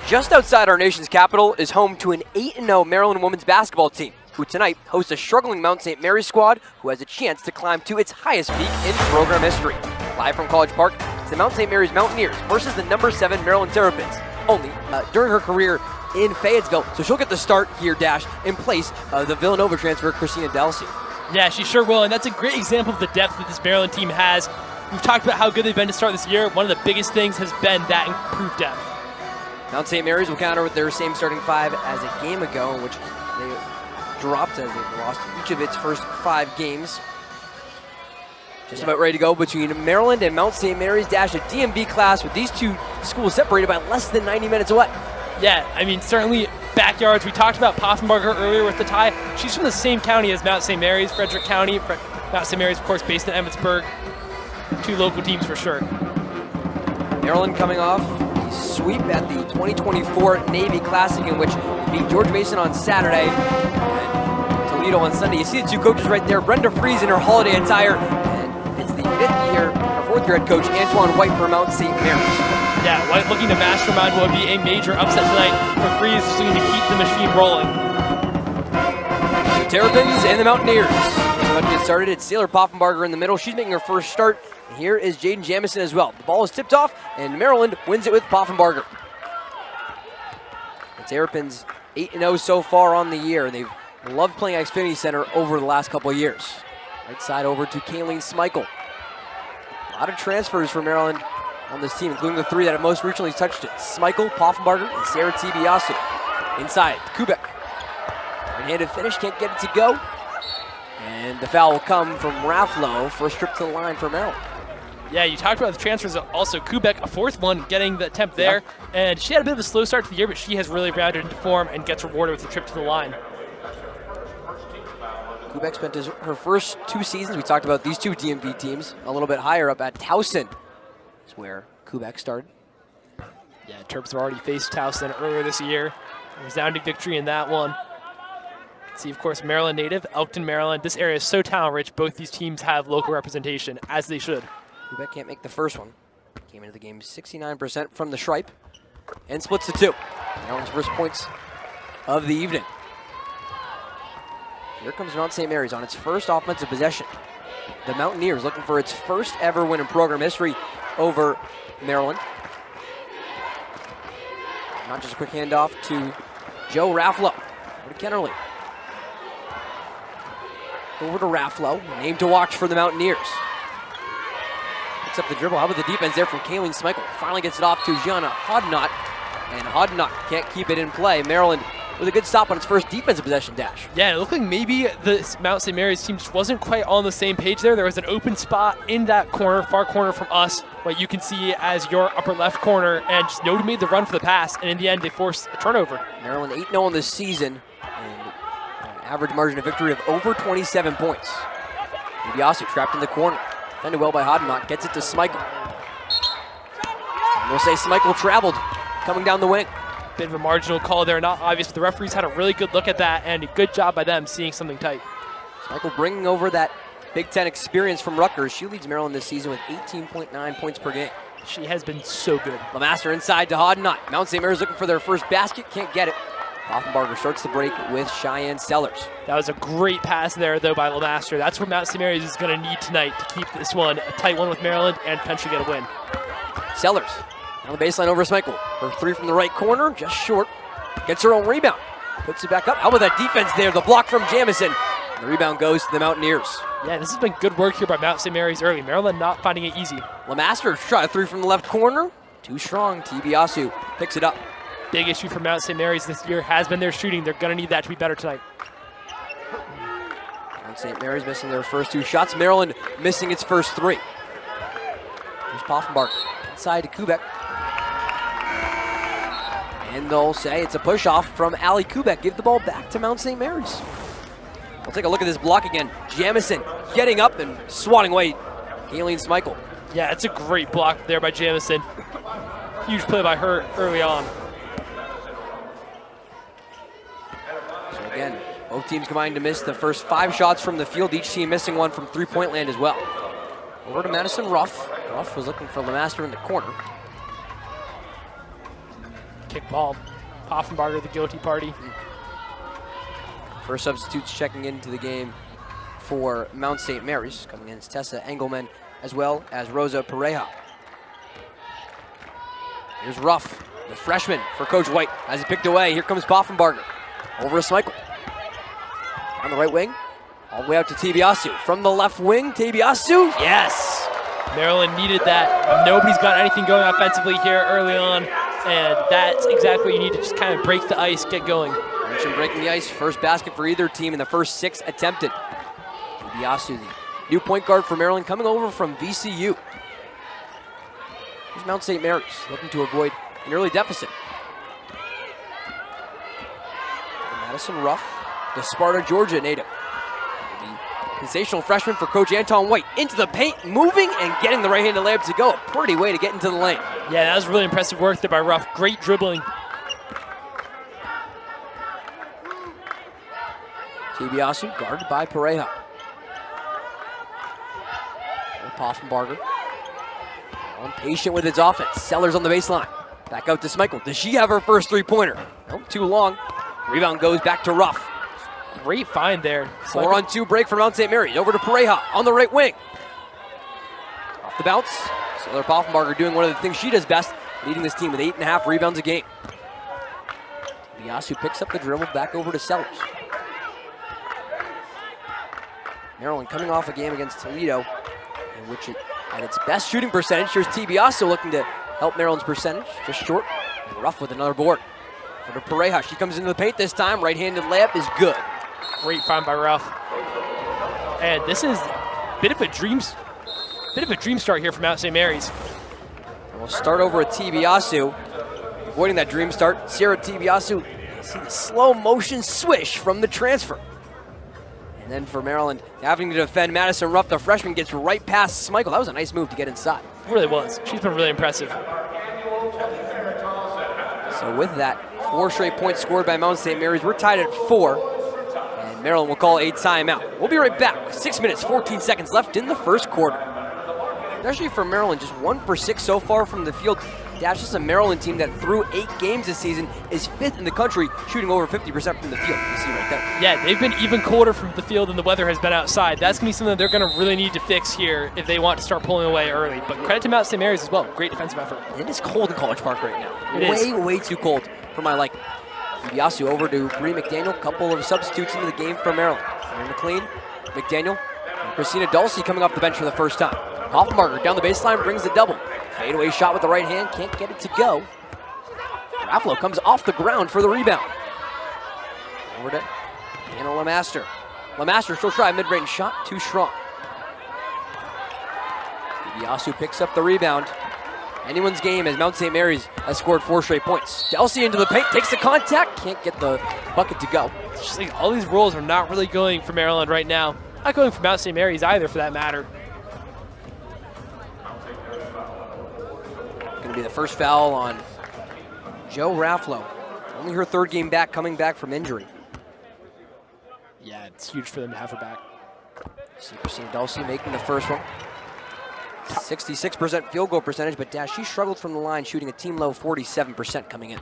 Just outside our nation's capital is home to an 8-0 Maryland women's basketball team, who tonight hosts a struggling Mount St. Mary's squad who has a chance to climb to its highest peak in program history. Live from College Park, it's the Mount St. Mary's Mountaineers versus the number 7 Maryland Terrapins. Only during her career in Fayetteville, so she'll get the start here, Dash, in place of the Villanova transfer, Christina Delcy. Yeah, she sure will, and that's a great example of the depth that this Maryland team has. We've talked about how good they've been to start this year. One of the biggest things has been that improved depth. Mount St. Mary's will counter with their same starting five as a game ago, in which they dropped as they've lost each of its first 5 games. Just about ready to go between Maryland and Mount St. Mary's. Dash, a DMV class with these two schools separated by less than 90 minutes away. Yeah, I mean, certainly backyards. We talked about Poffenbarger earlier with the tie. She's from the same county as Mount St. Mary's, Frederick County. Mount St. Mary's, of course, based in Emmitsburg. 2 local teams for sure. Maryland coming off a sweep at the 2024 Navy Classic, in which they beat George Mason on Saturday and Toledo on Sunday. You see the two coaches right there, Brenda Fries in her holiday attire, and it's the 4th year head coach, Antoine White for Mount St. Mary's. Yeah, White looking to mastermind what would be a major upset tonight for Fries, just looking to keep the machine rolling. The Terrapins and the Mountaineers. About to get started. It's Sailor Poffenbarger in the middle. She's making her first start. And here is Jaden Jamison as well. The ball is tipped off, and Maryland wins it with Poffenbarger. The Terrapins 8-0 so far on the year. They've loved playing at Xfinity Center over the last couple of years. Right side over to Kayleen Smeichel. A lot of transfers for Maryland on this team, including the 3 that have most recently touched it. Smeichel, Poffenbarger, and Sarah Tibiasu. Inside, Kubek. Right-handed finish, can't get it to go. And the foul will come from Rafflo for a strip to the line for Maryland. Yeah, you talked about the transfers. Also, Kubek, a 4th one, getting the attempt there. Yeah. And she had a bit of a slow start to the year, but she has really rounded into form and gets rewarded with the trip to the line. Kubek spent her first 2 seasons, we talked about these 2 DMV teams, a little bit higher up at Towson. Is where Kubek started. Yeah, Terps have already faced Towson earlier this year. A resounding victory in that one. See, of course, Maryland native, Elkton, Maryland. This area is so talent-rich. Both these teams have local representation, as they should. Kubek can't make the first one. Came into the game 69% from the stripe and splits the 2. Maryland's first points of the evening. Here comes Mount St. Mary's on its first offensive possession. The Mountaineers looking for its first ever win in program history over Maryland. Not just a quick handoff to Joe Rafflo. Over to Kennerly. Over to Rafflo, name to watch for the Mountaineers. Picks up the dribble. How about the defense there from Kayleen Smeichel? Finally gets it off to Gianna Hodnott, and Hodnott can't keep it in play. Maryland with a good stop on its first defensive possession, Dash. Yeah, it looked like maybe the Mount St. Mary's team just wasn't quite on the same page there. There was an open spot in that corner, far corner from us, what you can see as your upper left corner, and just Noda made the run for the pass, and in the end, they forced a turnover. Maryland 8-0 on this season, and an average margin of victory of over 27 points. Tibiasu trapped in the corner. Defended well by Hodnott, gets it to Smeichel. And we'll say Smeichel traveled, coming down the wing. Bit of a marginal call there, not obvious, but the referees had a really good look at that, and a good job by them seeing something tight. Smeichel bringing over that Big Ten experience from Rutgers. She leads Maryland this season with 18.9 points per game. She has been so good. Lemaster inside to Hodnott. Mount St. Mary's looking for their first basket, can't get it. Poffenbarger starts the break with Cheyenne Sellers. That was a great pass there, though, by Lemaster. That's what Mount St. Mary's is going to need tonight to keep this one a tight one with Maryland and potentially get a win. Sellers on the baseline over Smeichel. Her 3 from the right corner, just short. Gets her own rebound. Puts it back up. How about that defense there? The block from Jamison. And the rebound goes to the Mountaineers. Yeah, this has been good work here by Mount St. Mary's early. Maryland not finding it easy. Lemaster shot a 3 from the left corner. Too strong. Tibiasu picks it up. Big issue for Mount St. Mary's this year has been their shooting. They're going to need that to be better tonight. Mount St. Mary's missing their first 2 shots. Maryland missing its first 3. Here's Poffenbarger. Inside to Kubek. And they'll say it's a push-off from Allie Kubek. Give the ball back to Mount St. Mary's. We'll take a look at this block again. Jamison getting up and swatting away Kayleen Smeichel. Yeah, it's a great block there by Jamison. Huge play by her early on. So again, both teams combined to miss the first 5 shots from the field. Each team missing 1 from 3-point land as well. Over to Madison Ruff. Ruff was looking for Lemaster in the corner. Kick ball. Poffenbarger, the guilty party. First substitutes checking into the game for Mount St. Mary's, coming in is Tessa Engelman as well as Rosa Pareja. Here's Ruff, the freshman for Coach White, as he picked away. Here comes Poffenbarger over to Smeichel. On the right wing, all the way out to Tibiasu. From the left wing, Tibiasu, yes! Maryland needed that. Nobody's got anything going offensively here early on, and that's exactly what you need to just kind of break the ice, get going. Mention breaking the ice, first basket for either team in the first 6 attempted. Tibiasu, the new point guard for Maryland, coming over from VCU. Here's Mount St. Mary's, looking to avoid an early deficit. Madison Ruff, the Sparta, Georgia native. The sensational freshman for Coach Anton White, into the paint, moving and getting the right-handed layup to go. A pretty way to get into the lane. Yeah, that was really impressive work there by Ruff. Great dribbling. Tibiasu guarded by Pareja. Poffenbarger. Impatient with his offense. Sellers on the baseline. Back out to Smeichel. Does she have her first three-pointer? Nope, too long. Rebound goes back to Ruff. Great find there. 4-on-2 break for Mount St. Mary's. Over to Pareja on the right wing. Off the bounce. Taylor Poffenbarger doing one of the things she does best, leading this team with 8.5 rebounds a game. Tibiasu picks up the dribble, back over to Sellers. Maryland coming off a game against Toledo, in which it at its best shooting percentage. Here's Tibiasu looking to help Maryland's percentage, just short. And Ruff with another board. For Pareja, she comes into the paint this time. Right-handed layup is good. Great find by Ruff. And this is a bit of a dream start here for Mount St. Mary's. And we'll start over at Tibiasu. Avoiding that dream start, Sierra Tibiasu. See the slow motion swish from the transfer. And then for Maryland, having to defend Madison Ruff, the freshman, gets right past Smeichel. That was a nice move to get inside. It really was. She's been really impressive. So with that, 4 straight points scored by Mount St. Mary's. We're tied at 4. And Maryland will call a timeout. We'll be right back. 6 minutes, 14 seconds left in the first quarter. Especially for Maryland, just 1 for 6 so far from the field. That's just a Maryland team that through 8 games this season is 5th in the country, shooting over 50% from the field. You see right there. Yeah, they've been even colder from the field than the weather has been outside. That's going to be something they're going to really need to fix here if they want to start pulling away early. But credit to Mount St. Mary's as well. Great defensive effort. It is cold in College Park right now. It is. Way too cold for my liking. Tibiasu over to Bree McDaniel. Couple of substitutes into the game for Maryland. Mary McLean, McDaniel, and Christina Dulce coming off the bench for the first time. Poffenbarger down the baseline, brings the double. Fadeaway shot with the right hand, can't get it to go. Raffalo comes off the ground for the rebound. Over to Anna Lemaster. Lemaster still try a mid-range shot, too strong. Tibiasu picks up the rebound. Anyone's game as Mount St. Mary's has scored 4 straight points. Delsey into the paint, takes the contact, can't get the bucket to go. It's just like all these roles are not really going for Maryland right now. Not going for Mount St. Mary's either, for that matter. Going to be the first foul on Jo Raffalo. Only her 3rd game back, coming back from injury. Yeah, it's huge for them to have her back. See Christina Dulce making the first one. 66% field goal percentage, but she struggled from the line, shooting a team low 47% coming in.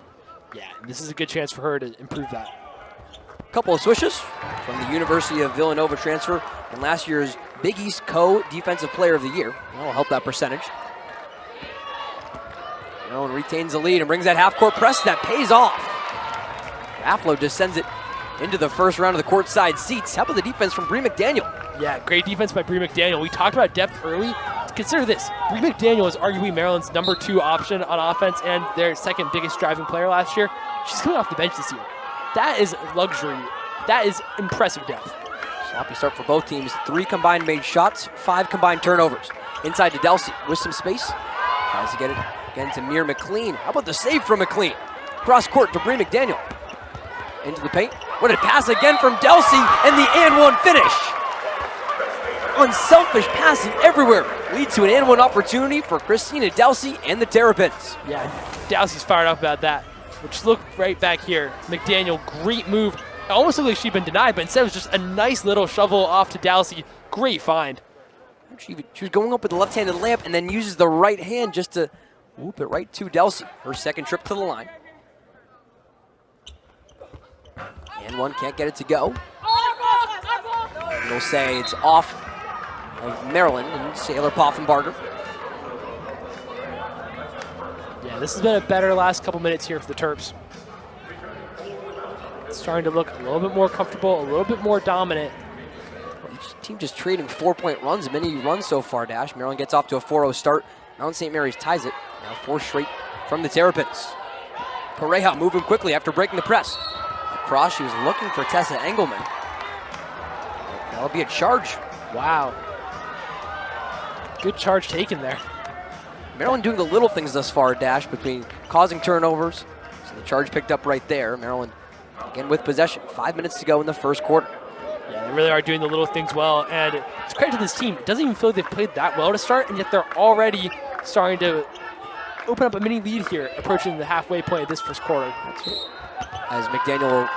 Yeah, this is a good chance for her to improve that. Couple of swishes from the University of Villanova transfer and last year's Big East Co-Defensive Player of the Year. That'll help that percentage. Maryland retains the lead and brings that half-court press that pays off. Raffalo just sends it into the first round of the courtside seats. How about the defense from Bree McDaniel? Yeah, great defense by Bree McDaniel. We talked about depth early. Consider this. Bree McDaniel is arguably Maryland's number 2 option on offense and their 2nd biggest driving player last year. She's coming off the bench this year. That is luxury. That is impressive depth. Sloppy start for both teams. 3 combined made shots, 5 combined turnovers. Inside to Delsey with some space. Tries to get it again to Mir McLean. How about the save from McLean? Cross court to Bree McDaniel. Into the paint. What a pass again from Delsey and the and-one finish. Unselfish passing everywhere leads to an and-one opportunity for Christina Delsey and the Terrapins. Yeah, Delsey's fired up about that. Which look right back here. McDaniel, great move. It almost looked like she'd been denied, but instead it was just a nice little shovel off to Delsey. Great find. She was going up with the left-handed layup and then uses the right hand just to whoop it right to Delsey. Her 2nd trip to the line. And one can't get it to go. We'll say it's off of Maryland and Saylor Poffenbarger. Yeah, this has been a better last couple minutes here for the Terps. It's starting to look a little bit more comfortable, a little bit more dominant. Each team just trading 4-point runs, many runs so far, Dash. Maryland gets off to a 4-0 start. Mount St. Mary's ties it. Now 4 straight from the Terrapins. Pareja moving quickly after breaking the press. Across, she was looking for Tessa Engelman. That'll be a charge. Wow. Good charge taken there. Maryland doing the little things thus far, Dash, between causing turnovers. So the charge picked up right there. Maryland again with possession. 5 minutes to go in the first quarter. Yeah, they really are doing the little things well, and it's credit to this team. It doesn't even feel like they've played that well to start, and yet they're already starting to open up a mini lead here, approaching the halfway point of this first quarter. That's right. As McDaniel will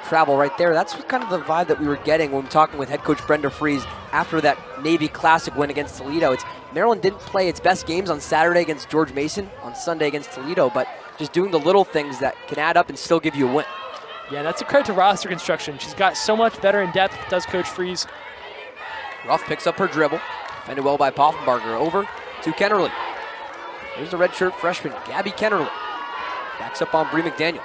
travel right there. That's kind of the vibe that we were getting when talking with head coach Brenda Fries after that Navy Classic win against Toledo. It's Maryland didn't play its best games on Saturday against George Mason, on Sunday against Toledo, but just doing the little things that can add up and still give you a win. Yeah, that's a credit to roster construction. She's got so much better in depth, does Coach Fries. Ruff picks up her dribble. Defended well by Poffenbarger. Over to Kennerly. Here's the redshirt freshman, Gabby Kennerly. Backs up on Bree McDaniel.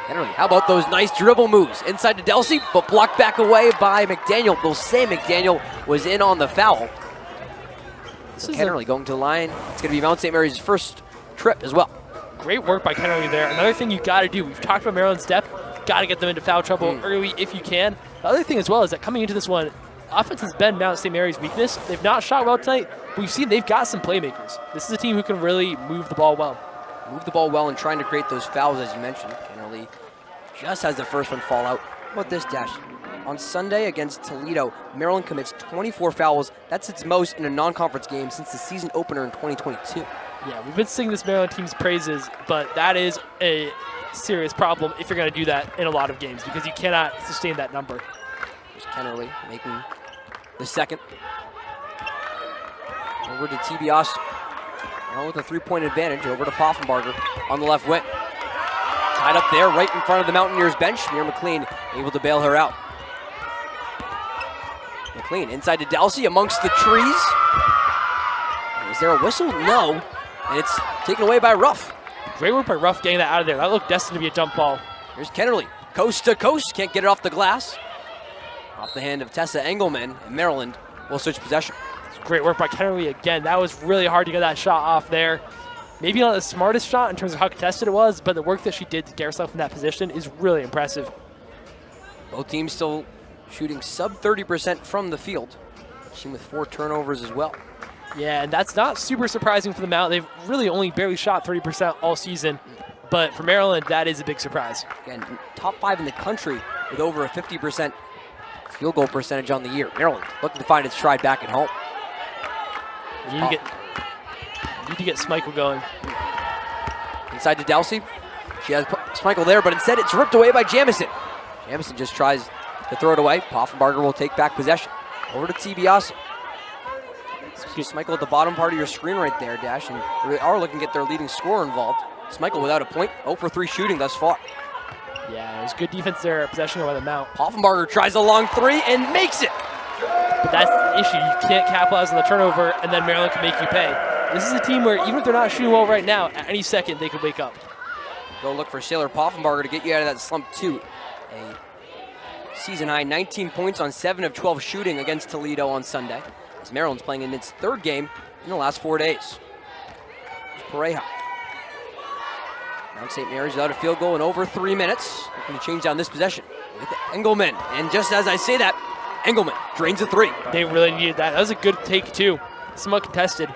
Kennerly, how about those nice dribble moves? Inside to Delsey, but blocked back away by McDaniel. They'll say McDaniel was in on the foul. Kennerly going to the line. It's going to be Mount St. Mary's first trip as well. Great work by Kennerly there. Another thing you got to do, we've talked about Maryland's depth, got to get them into foul trouble early if you can. The other thing as well is that coming into this one, offense has been Mount St. Mary's weakness. They've not shot well tonight, but we've seen they've got some playmakers. This is a team who can really move the ball well. Move the ball well and trying to create those fouls, as you mentioned. Kennerly just has the first one fall out. How about this, Dash? On Sunday against Toledo, Maryland commits 24 fouls. That's its most in a non-conference game since the season opener in 2022. Yeah, we've been singing this Maryland team's praises, but that is a serious problem if you're going to do that in a lot of games because you cannot sustain that number. There's Kennerly making the second. Over to Tibias. Now with a 3-point advantage, over to Poffenbarger on the left wing. Tied up there, right in front of the Mountaineers bench. Mir McLean able to bail her out. McLean inside to Delsey amongst the trees. Is there a whistle? No. And it's taken away by Ruff. Great work by Ruff getting that out of there. That looked destined to be a jump ball. Here's Kennerly, coast to coast. Can't get it off the glass. Off the hand of Tessa Engelman, and Maryland will switch possession. Great work by Kennerly again. That was really hard to get that shot off there. Maybe not the smartest shot in terms of how contested it was, but the work that she did to get herself in that position is really impressive. Both teams still shooting sub 30% from the field. Team with 4 turnovers as well. Yeah, and that's not super surprising for the Mount. They've really only barely shot 30% all season, but for Maryland, that is a big surprise. Again, top 5 in the country with over a 50% field goal percentage on the year. Maryland looking to find its stride back at home. You need to get Schmeichel going. Inside to Delsey. She has Schmeichel there, but instead it's ripped away by Jamison. Jamison just tries to throw it away. Poffenbarger will take back possession. Over to Tibias. Schmeichel at the bottom part of your screen right there, Dash, and they are looking to get their leading scorer involved. Schmeichel without a point, 0 for 3 shooting thus far. Yeah, it was good defense there, possession by the Mount. Poffenbarger tries a long 3 and makes it. But that's the issue. You can't capitalize on the turnover, and then Maryland can make you pay. This is a team where even if they're not shooting well right now, at any second they could wake up. Go look for Saylor Poffenbarger to get you out of that slump too. A season high 19 points on 7 of 12 shooting against Toledo on Sunday, as Maryland's playing in its 3rd game in the last 4 days. Pareja. Mount St. Mary's without a field goal in over 3 minutes. Looking to change down this possession with Engelman. And just as I say that, Engelman drains a 3. They really needed that. That was a good take too. Somewhat contested.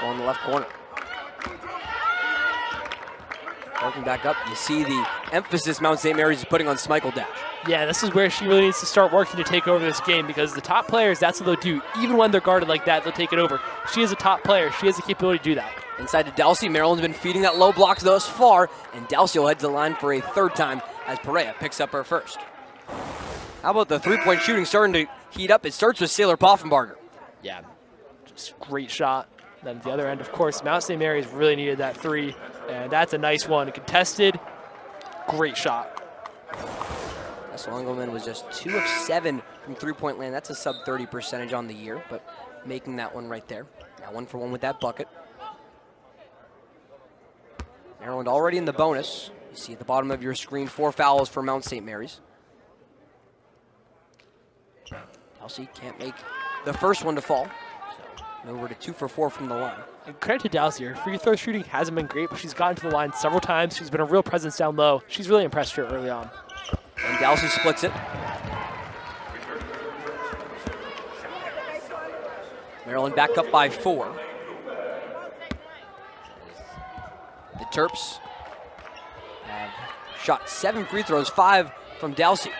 On the left corner. Working back up, you see the emphasis Mount St. Mary's is putting on Schmeichel, Dash. Yeah, this is where she really needs to start working to take over this game because the top players, that's what they'll do. Even when they're guarded like that, they'll take it over. She is a top player. She has the capability to do that. Inside to Delsey. Maryland's been feeding that low block thus far, and Delsey will head to the line for a 3rd time as Pareja picks up her first. How about the 3-point shooting starting to heat up? It starts with Saylor Poffenbarger. Yeah, just great shot. Then at the other end, of course, Mount St. Mary's really needed that 3, and that's a nice one. Contested, great shot. Engelman was just 2 of 7 from three-point land. That's a sub-30 percentage on the year, but making that one right there. Now 1 for 1 with that bucket. Maryland already in the bonus. You see at the bottom of your screen 4 fouls for Mount St. Mary's. Dalsey can't make the first one to fall. So over to 2 for 4 from the line. And credit to Dalsey. Her free throw shooting hasn't been great, but she's gotten to the line several times. She's been a real presence down low. She's really impressed her early on. And Dalsey splits it. Maryland back up by 4. The Terps have shot 7 free throws, 5 from Dalsey.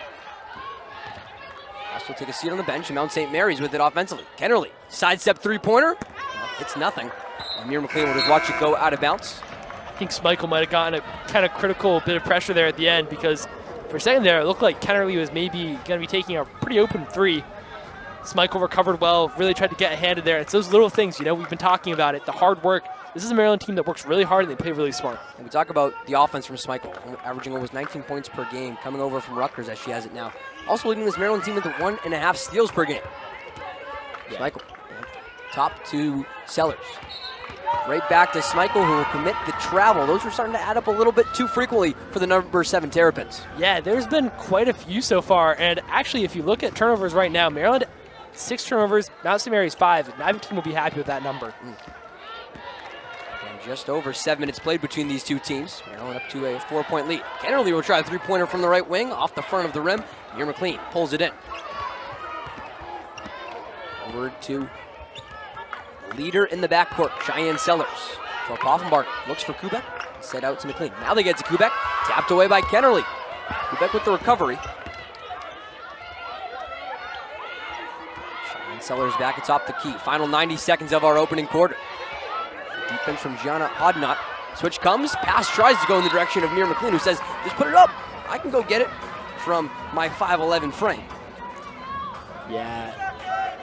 Also take a seat on the bench, and Mount St. Mary's with it offensively. Kennerly, sidestep three-pointer. It's nothing. Amir McLean will just watch it go out of bounds. I think Schmeichel might have gotten a kind of critical bit of pressure there at the end, because for a second there, it looked like Kennerly was maybe going to be taking a pretty open 3. Schmeichel recovered well, really tried to get a hand in there. It's those little things, we've been talking about it, the hard work. This is a Maryland team that works really hard and they play really smart. And we talk about the offense from Schmeichel, averaging almost 19 points per game, coming over from Rutgers as she has it now. Also leading this Maryland team with 1.5 steals per game. Yeah. Schmeichel, top to Sellers. Right back to Schmeichel, who will commit the travel. Those are starting to add up a little bit too frequently for the number 7 Terrapins. Yeah, there's been quite a few so far. And actually, if you look at turnovers right now, Maryland, 6 turnovers, Mount St. Mary's 5. Neither team will be happy with that number. And just over 7 minutes played between these two teams. Maryland up to a 4-point lead. Kennerly will try a 3-pointer from the right wing, off the front of the rim. Amir McLean pulls it in. Over to leader in the backcourt, Cheyenne Sellers. For Poffenbarger, looks for Kubek, set out to McLean. Now they get to Kubek, tapped away by Kennerly. Kubek with the recovery. Cheyenne Sellers back atop the key. Final 90 seconds of our opening quarter. Defense from Gianna Hodnott. Switch comes, pass tries to go in the direction of Amir McLean, who says, just put it up. I can go get it from my 5'11" frame. Yeah.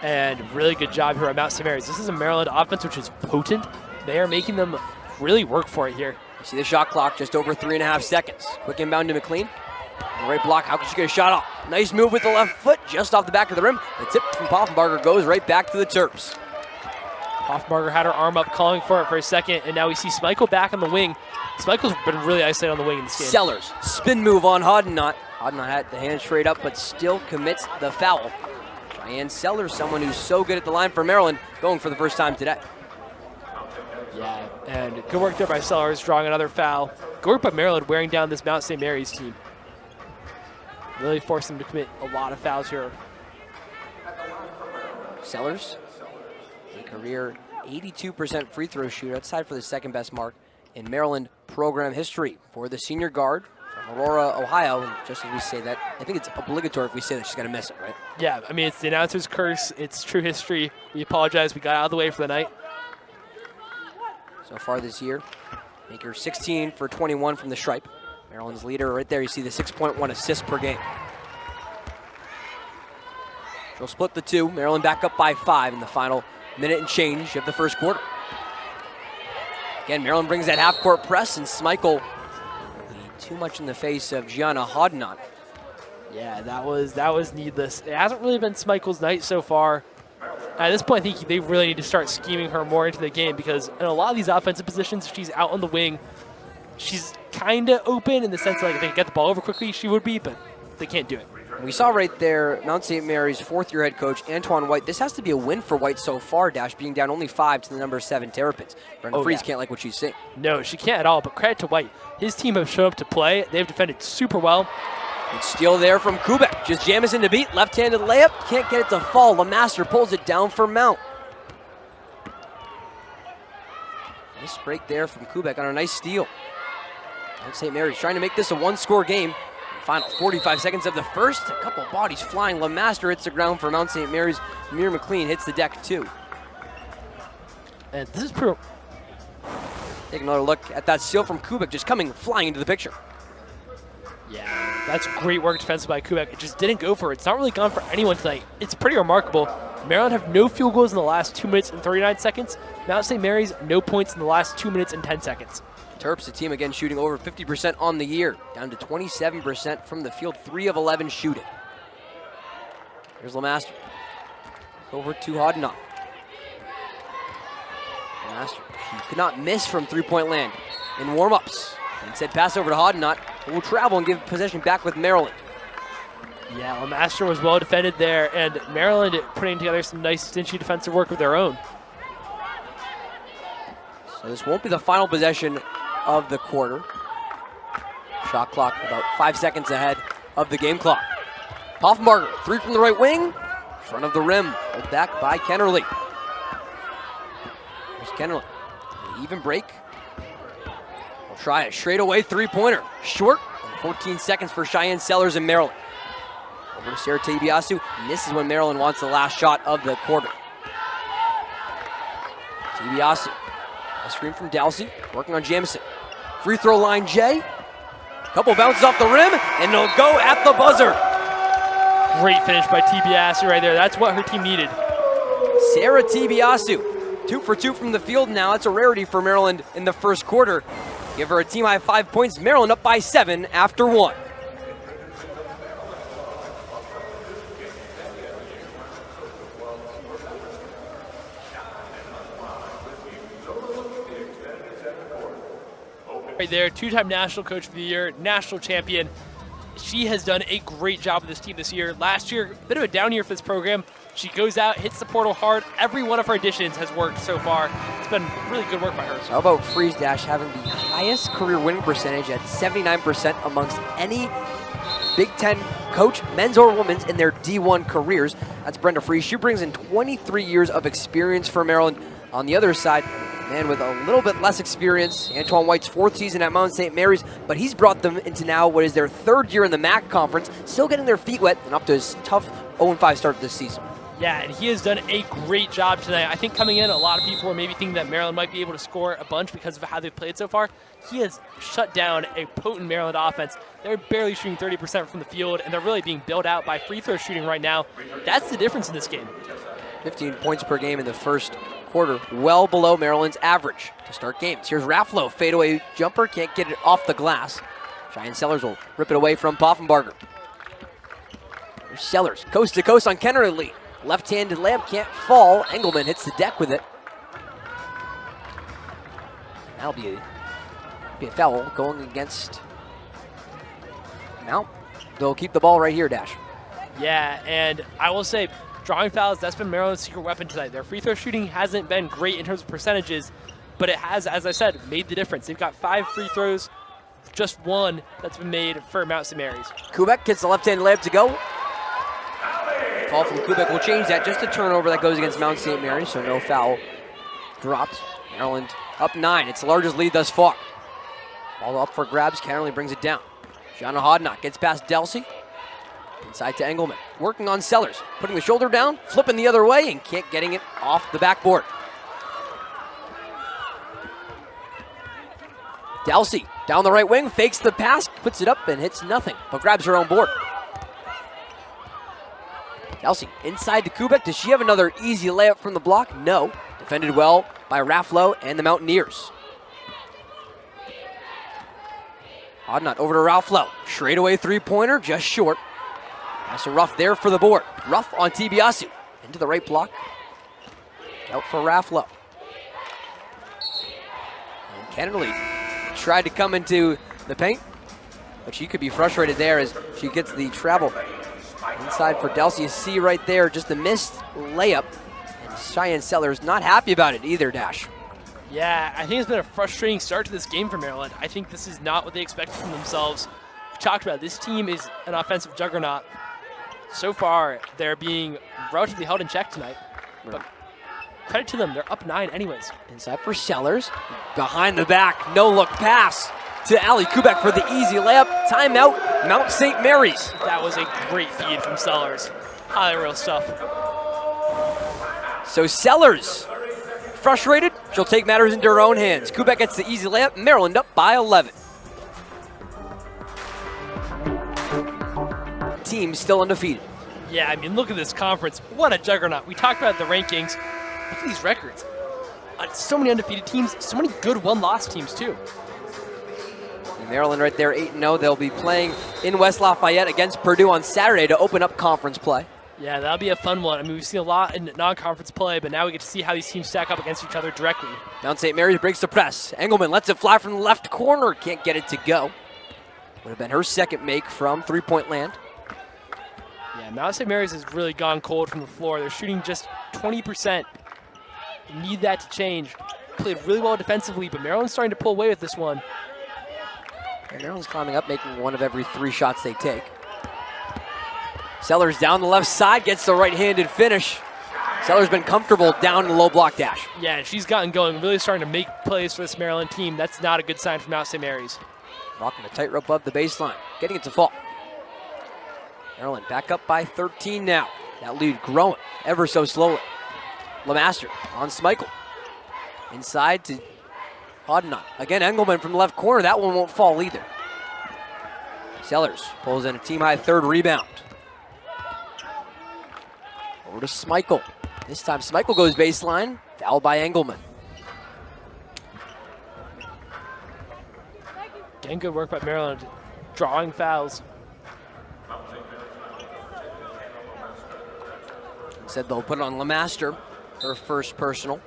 And really good job here at Mount St. Mary's. This is a Maryland offense which is potent. They are making them really work for it here. You see the shot clock, just over 3.5 seconds. Quick inbound to McLean. On the right block, how can she get a shot off? Nice move with the left foot, just off the back of the rim. The tip from Poffenbarger goes right back to the Terps. Poffenbarger had her arm up, calling for it for a second, and now we see Schmeichel back on the wing. Schmeichel's been really isolated on the wing in this game. Sellers, spin move on Hodnott. Hodnott had the hand straight up, but still commits the foul. And Sellers, someone who's so good at the line for Maryland, going for the first time today. Yeah, and good work there by Sellers, drawing another foul. Good work by Maryland wearing down this Mount St. Mary's team. Really forced them to commit a lot of fouls here. Sellers, a career 82% free throw shooter, outside for the second best mark in Maryland program history for the senior guard from Aurora, Ohio. And just as we say that, I think it's obligatory if we say that she's going to miss it, right? Yeah, I mean, it's the announcer's curse. It's true history. We apologize. We got out of the way for the night. So far this year, make her 16 for 21 from the stripe. Maryland's leader right there. You see the 6.1 assists per game. She'll split the 2. Maryland back up by 5 in the final minute and change of the first quarter. Again, Maryland brings that half-court press, and Schmeichel too much in the face of Gianna Hodnott. Yeah, that was needless. It hasn't really been Schmeichel's night so far. At this point, I think they really need to start scheming her more into the game, because in a lot of these offensive positions, if she's out on the wing, she's kind of open in the sense that, like, if they could get the ball over quickly, she would be, but they can't do it. We saw right there Mount St. Mary's fourth-year head coach, Antoine White. This has to be a win for White so far, Dash, being down only 5 to the number 7 Terrapins. Brenda Freeze can't like what she's seeing. No, she can't at all, but credit to White. His team have shown up to play. They've defended super well. Good steal there from Kubek. Just Jamison to beat. Left-handed layup. Can't get it to fall. LeMaster pulls it down for Mount. Nice break there from Kubek on a nice steal. Mount St. Mary's trying to make this a one-score game. Final 45 seconds of the first. A couple bodies flying. LeMaster hits the ground for Mount St. Mary's. Amir McLean hits the deck too. And this is pretty. Take another look at that steal from Kubek, just coming flying into the picture. Yeah, that's great work defensively by Kubek. It just didn't go for it. It's not really gone for anyone tonight. It's pretty remarkable. Maryland have no field goals in the last 2 minutes and 39 seconds. Mount St. Mary's, no points in the last 2 minutes and 10 seconds. Terps, the team again shooting over 50% on the year, down to 27% from the field, 3 of 11 shooting. Here's Lemaster. Over to Hodnott. Lemaster, he could not miss from three-point land in warm-ups. Instead, pass over to Hodnott, who will travel and give possession back with Maryland. Yeah, Lemaster was well defended there, and Maryland putting together some nice stingy defensive work of their own. So this won't be the final possession of the quarter. Shot clock about 5 seconds ahead of the game clock. Poffenbarger, 3 from the right wing, front of the rim, pulled back by Kennerly. Here's Kennerly, an even break. We'll try a straightaway three-pointer, short, and 14 seconds for Cheyenne Sellers in Maryland. Over to Sarah Tabiasu, and this is when Maryland wants the last shot of the quarter. Tabiasu, a screen from Dalsey, working on Jamison. Free throw line, Jay. Couple bounces off the rim, and they'll go at the buzzer. Great finish by Tabiasu right there. That's what her team needed. Sarah Tabiasu, 2 for 2 from the field now. That's a rarity for Maryland in the first quarter. Give her a team high 5 points. Maryland up by 7 after 1. Right there, 2-time national coach of the year, national champion. She has done a great job with this team this year. Last year, a bit of a down year for this program. She goes out, hits the portal hard. Every one of her additions has worked so far. It's been really good work by her. So how about Freeze Dash having the highest career winning percentage at 79% amongst any Big Ten coach, men's or women's, in their D1 careers. That's Brenda Freeze. She brings in 23 years of experience for Maryland. On the other side, man with a little bit less experience, Antoine White's 4th season at Mount St. Mary's, but he's brought them into now what is their 3rd year in the MAC conference, still getting their feet wet and up to his tough 0-5 start this season. Yeah, and he has done a great job tonight. I think coming in, a lot of people were maybe thinking that Maryland might be able to score a bunch because of how they've played so far. He has shut down a potent Maryland offense. They're barely shooting 30% from the field, and they're really being bailed out by free throw shooting right now. That's the difference in this game. 15 points per game in the first quarter, well below Maryland's average to start games. Here's Raffalo, fadeaway jumper, can't get it off the glass. Cheyenne Sellers will rip it away from Poffenbarger. Here's Sellers, coast to coast on Kennerly. Left-handed layup, can't fall. Engelman hits the deck with it. That'll be a foul going against Mount. They'll keep the ball right here, Dash. Yeah, and I will say, drawing fouls, that's been Maryland's secret weapon tonight. Their free throw shooting hasn't been great in terms of percentages, but it has, as I said, made the difference. They've got 5 free throws, just 1 that's been made for Mount St. Mary's. Kubek gets the left-handed layup to go. Fall from Kubek will change that. Just a turnover that goes against Mount St. Mary's, so no foul dropped. Maryland up 9. It's the largest lead thus far. Ball up for grabs. Kennerly brings it down. Gianna Hodnott gets past Delsey. Inside to Engelman. Working on Sellers. Putting the shoulder down, flipping the other way, and can't getting it off the backboard. Delsey down the right wing, fakes the pass, puts it up and hits nothing, but grabs her own board. Delsey inside to Kubek. Does she have another easy layup from the block? No. Defended well by Raffalo and the Mountaineers. Hodnott over to Raffalo. Straightaway three-pointer, just short. That's a Ruff there for the board. Ruff on Tabiasu. Into the right block. Out for Raffalo. And Kennerly tried to come into the paint, but she could be frustrated there as she gets the travel. Inside for Delsey. You see right there just a missed layup. And Cheyenne Sellers not happy about it either, Dash. Yeah, I think it's been a frustrating start to this game for Maryland. I think this is not what they expected from themselves. We talked about it. This team is an offensive juggernaut. So far, they're being relatively held in check tonight. But credit to them, they're up 9 anyways. Inside for Sellers. Behind the back, no-look pass to Ali Kubek for the easy layup. Timeout, Mount St. Mary's. That was a great feed from Sellers. Highly real stuff. So Sellers, frustrated, she'll take matters into her own hands. Kubek gets the easy layup, Maryland up by 11. Team still undefeated. Yeah, I mean, look at this conference. What a juggernaut. We talked about the rankings. Look at these records. So many undefeated teams, so many good one-loss teams, too. And Maryland right there, 8-0. They'll be playing in West Lafayette against Purdue on Saturday to open up conference play. Yeah, that'll be a fun one. I mean, we've seen a lot in non-conference play, but now we get to see how these teams stack up against each other directly. Mount St. Mary's breaks the press. Engelman lets it fly from the left corner. Can't get it to go. Would have been her second make from three-point land. Yeah, Mount St. Mary's has really gone cold from the floor. They're shooting just 20%. Need that to change. Played really well defensively, but Maryland's starting to pull away with this one. And Maryland's climbing up, making one of every 3 shots they take. Sellers down the left side, gets the right-handed finish. Sellers been comfortable down the low block dash. Yeah, she's gotten going, really starting to make plays for this Maryland team. That's not a good sign for Mount St. Mary's. Walking the tightrope above the baseline, getting it to fall. Maryland back up by 13 now. That lead growing ever so slowly. Lemaster on Smeichel. Inside to Hodnott. Again, Engelman from the left corner. That one won't fall either. Sellers pulls in a team-high 3rd rebound. Over to Smeichel. This time Smeichel goes baseline. Fouled by Engelman. Again, good work by Maryland, drawing fouls. Said they'll put it on Lemaster, her first personal.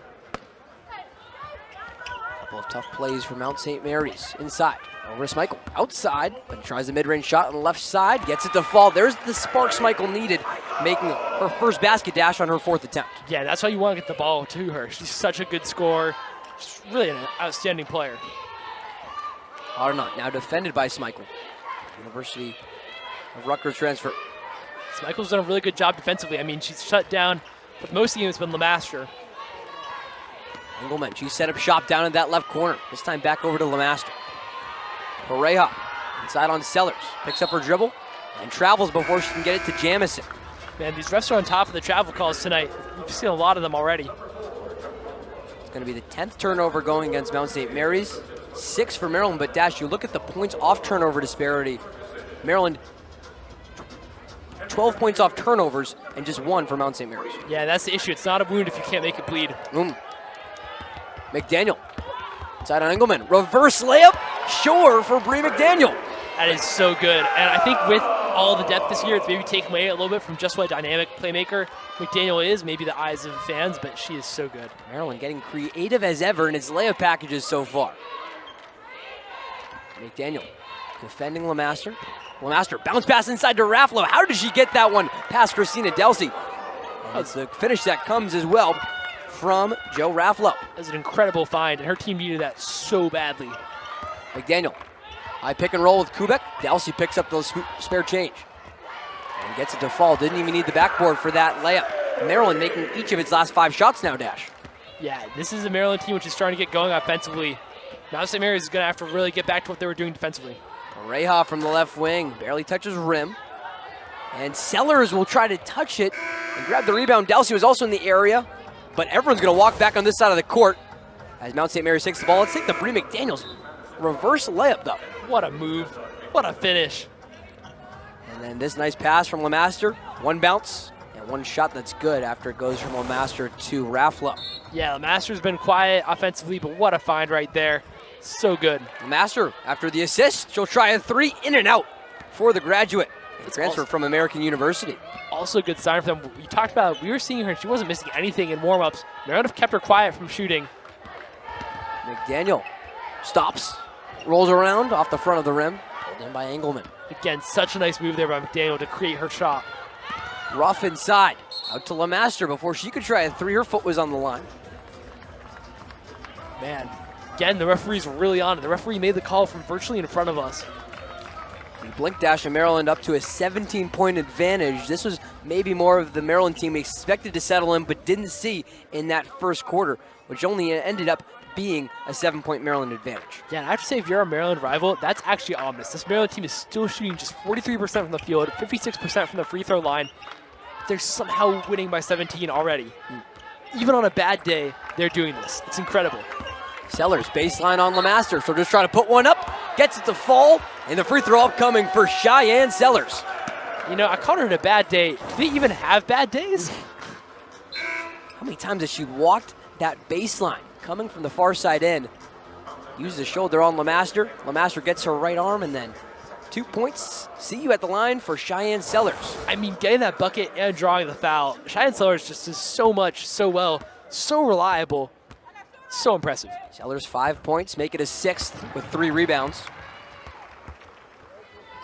Couple of tough plays for Mount St. Mary's. Inside, over to Smeichel. Outside, but tries a mid-range shot on the left side. Gets it to fall. There's the spark Smeichel needed, making her first basket dash on her 4th attempt. Yeah, that's why you want to get the ball to her. She's such a good scorer. She's really an outstanding player. Hodnott now defended by Smeichel. University of Rutgers transfer. Smeichel's done a really good job defensively. I mean, she's shut down, but most of the game has been Lemaster. Engelman, she set up shop down in that left corner. This time back over to Lemaster. Pareja inside on Sellers. Picks up her dribble and travels before she can get it to Jamison. Man, these refs are on top of the travel calls tonight. We've seen a lot of them already. It's going to be the 10th turnover going against Mount St. Mary's. 6 for Maryland, but Dash, you look at the points off turnover disparity. Maryland, 12 points off turnovers and just 1 for Mount St. Mary's. Yeah, that's the issue. It's not a wound if you can't make it bleed. McDaniel, inside on Engelman. Reverse layup, sure for Bree McDaniel. That is so good. And I think with all the depth this year, it's maybe taken away a little bit from just what a dynamic playmaker McDaniel is, maybe the eyes of fans, but she is so good. Maryland getting creative as ever in its layup packages so far. McDaniel defending Lemaster. Lemaster bounce pass inside to Raffalo. How did she get that one past Christina Delsey? And it's the finish that comes as well from Joe Raffalo. That's an incredible find, and her team needed that so badly. McDaniel, high pick and roll with Kubek. Delsey picks up the spare change and gets it to fall. Didn't even need the backboard for that layup. Maryland making each of its last 5 shots now, Dash. Yeah, this is a Maryland team which is starting to get going offensively. Mount St. Mary's is going to have to really get back to what they were doing defensively. Pareja from the left wing, barely touches rim. And Sellers will try to touch it and grab the rebound. Delsey was also in the area, but everyone's going to walk back on this side of the court as Mount St. Mary's takes the ball. Let's take the Bree McDaniels reverse layup, though. What a move. What a finish. And then this nice pass from Lemaster. 1 bounce and 1 shot that's good after it goes from Lemaster to Raffalo. Yeah, Lemaster's been quiet offensively, but what a find right there. So good. Lemaster, after the assist, she'll try a 3 in and out for the graduate. The transfer from American University. Also a good sign for them. We talked about, we were seeing her, she wasn't missing anything in warm-ups. Maryland have kept her quiet from shooting. McDaniel stops, rolls around off the front of the rim, pulled in by Engelman. Again, such a nice move there by McDaniel to create her shot. Ruff inside, out to Lemaster before she could try a 3. Her foot was on the line. Man, again, the referee's really on it. The referee made the call from virtually in front of us. The blink dash of Maryland up to a 17-point advantage. This was maybe more of the Maryland team expected to settle in, but didn't see in that first quarter, which only ended up being a 7-point Maryland advantage. Yeah, and I have to say, if you're a Maryland rival, that's actually ominous. This Maryland team is still shooting just 43% from the field, 56% from the free throw line. They're somehow winning by 17 already. Even on a bad day, they're doing this. It's incredible. Sellers, baseline on Lemaster. She'll just try to put one up, gets it to fall, and the free throw upcoming for Cheyenne Sellers. You know, I called it a bad day. Do they even have bad days? How many times has she walked that baseline coming from the far side in? Uses the shoulder on Lemaster. Lemaster gets her right arm, and then 2 points. See you at the line for Cheyenne Sellers. I mean, getting that bucket and drawing the foul. Cheyenne Sellers just does so much, so well, so reliable, so impressive. Sellers 5 points, make it a 6th with 3 rebounds.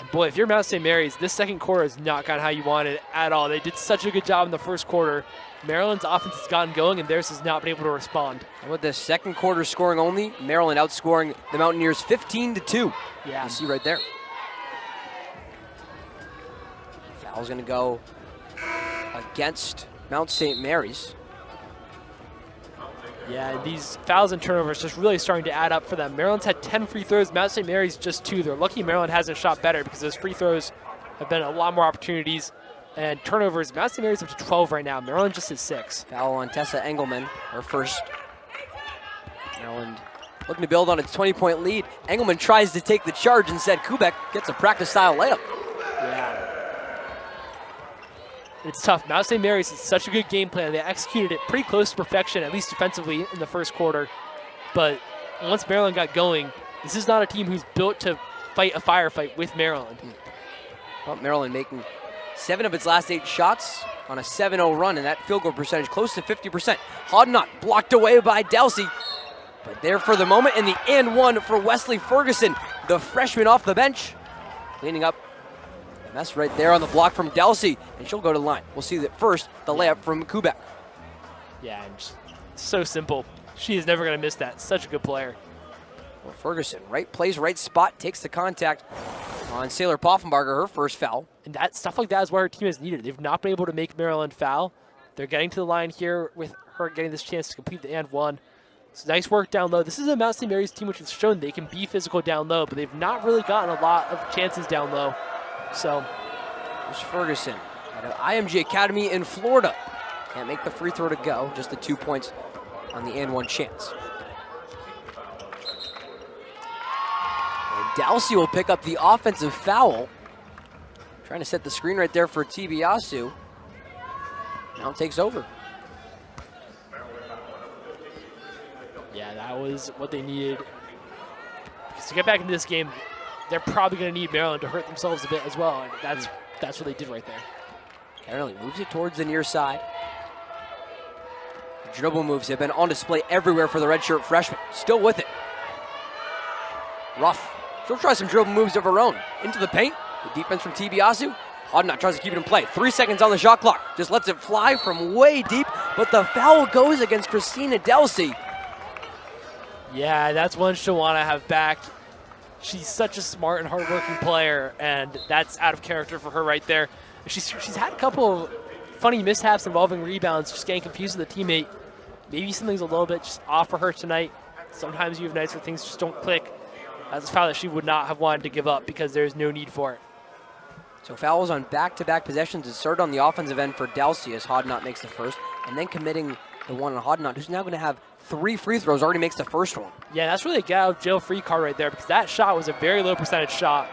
And boy, if you're Mount St. Mary's, this second quarter has not gone how you wanted at all. They did such a good job in the first quarter. Maryland's offense has gotten going, and theirs has not been able to respond. And with the second quarter scoring only, Maryland outscoring the Mountaineers 15-2. Yeah. You see right there. Foul's going to go against Mount St. Mary's. Yeah, these fouls and turnovers just really starting to add up for them. Maryland's had 10 free throws. Mount St. Mary's just 2. They're lucky Maryland hasn't shot better because those free throws have been a lot more opportunities. And turnovers, Mount St. Mary's up to 12 right now. Maryland just is 6. Foul on Tessa Engelman, her first. Maryland looking to build on its 20-point lead. Engelman tries to take the charge. Instead, Kubek gets a practice-style layup. Yeah. It's tough. Mount St. Mary's is such a good game plan. They executed it pretty close to perfection, at least defensively, in the first quarter. But once Maryland got going, this is not a team who's built to fight a firefight with Maryland. Well, Maryland making 7 of its last 8 shots on a 7-0 run, and that field goal percentage close to 50%. Hodnott blocked away by Delsey, but there for the moment, and the and one for Wesley Ferguson, the freshman off the bench, cleaning up. And that's right there on the block from Delsey, and she'll go to the line. We'll see that first, the layup from Kubek. Yeah, and just so simple. She is never going to miss that. Such a good player. Well, Ferguson, right place, right spot, takes the contact on Sailor Poffenbarger, her first foul. And that stuff like that is what her team has needed. They've not been able to make Maryland foul. They're getting to the line here with her getting this chance to complete the and one. It's nice work down low. This is a Mount St. Mary's team which has shown they can be physical down low, but they've not really gotten a lot of chances down low. So there's Ferguson out of IMG Academy in Florida. Can't make the free throw to go, just the 2 points on the and one chance. And Delsey will pick up the offensive foul. Trying to set the screen right there for Tibiasu. Now takes over. yeah, that was what they needed. Because to get back into this game, they're probably going to need Maryland to hurt themselves a bit as well. And that's what they did right there. Kennerly moves it towards the near side. The dribble moves have been on display everywhere for the redshirt freshman. Still with it. Ruff. She'll try some dribble moves of her own. Into the paint. The defense from Tibiasu. Hodnott tries to keep it in play. 3 seconds on the shot clock. Just lets it fly from way deep. But the foul goes against Christina Delsey. Yeah, that's one she'll want to have back. She's such a smart and hardworking player, and that's out of character for her right there. She's had a couple of funny mishaps involving rebounds, just getting confused with a teammate. Maybe something's a little bit just off for her tonight. Sometimes you have nights where things just don't click. That's a foul that she would not have wanted to give up because there's no need for it. So fouls on back-to-back possessions is started on the offensive end for Delsey as Hodnott makes the first, and then committing the one on Hodnott, who's now going to have 3 free throws, already makes the first one. Yeah, that's really a get out of jail free card right there because that shot was a very low percentage shot.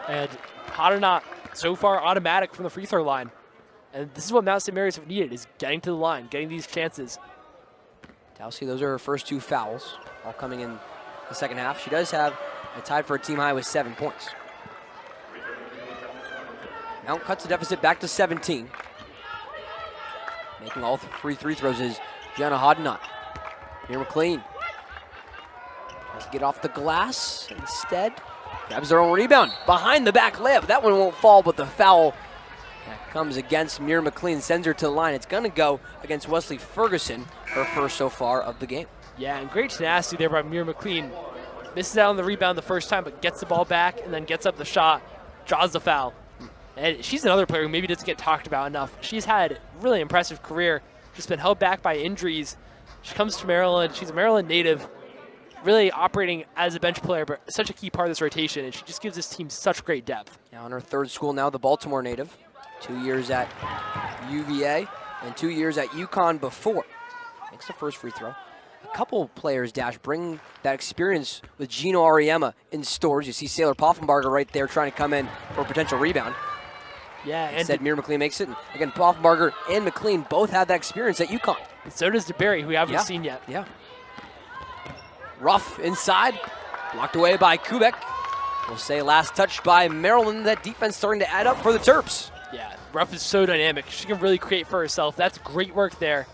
And Hodnott so far automatic from the free throw line. And this is what Mount St. Mary's have needed, is getting to the line, getting these chances. Delsey, those are her first 2 fouls, all coming in the second half. She does have a tied for a team high with 7 points. Mount cuts the deficit back to 17. Making all 3 free throws is Gianna Hodnott. Here McLean tries to get off the glass. Instead, grabs their own rebound. Behind the back layup. That one won't fall, but the foul that comes against Mir McLean sends her to the line. It's going to go against Wesley Ferguson, her first so far of the game. Yeah, and great tenacity there by Mir McLean. Misses out on the rebound the first time, but gets the ball back and then gets up the shot, draws the foul. And she's another player who maybe doesn't get talked about enough. She's had a really impressive career, just been held back by injuries. She comes to Maryland. She's a Maryland native, really operating as a bench player, but such a key part of this rotation, and she just gives this team such great depth. Now on her 3rd school now, the Baltimore native. 2 years at UVA and 2 years at UConn before. Makes the first free throw. A couple players, Dash, bring that experience with Gino Ariema in stores. You see Sailor Poffenbarger right there trying to come in for a potential rebound. Yeah, and Instead, Mira McLean makes it. And again, Poffenbarger and McLean both had that experience at UConn. so does DeBerry, who we haven't seen yet. Yeah. Ruff inside, blocked away by Kubek. We'll say last touch by Maryland. That defense starting to add up for the Terps. Yeah, Ruff is so dynamic. She can really create for herself. That's great work there.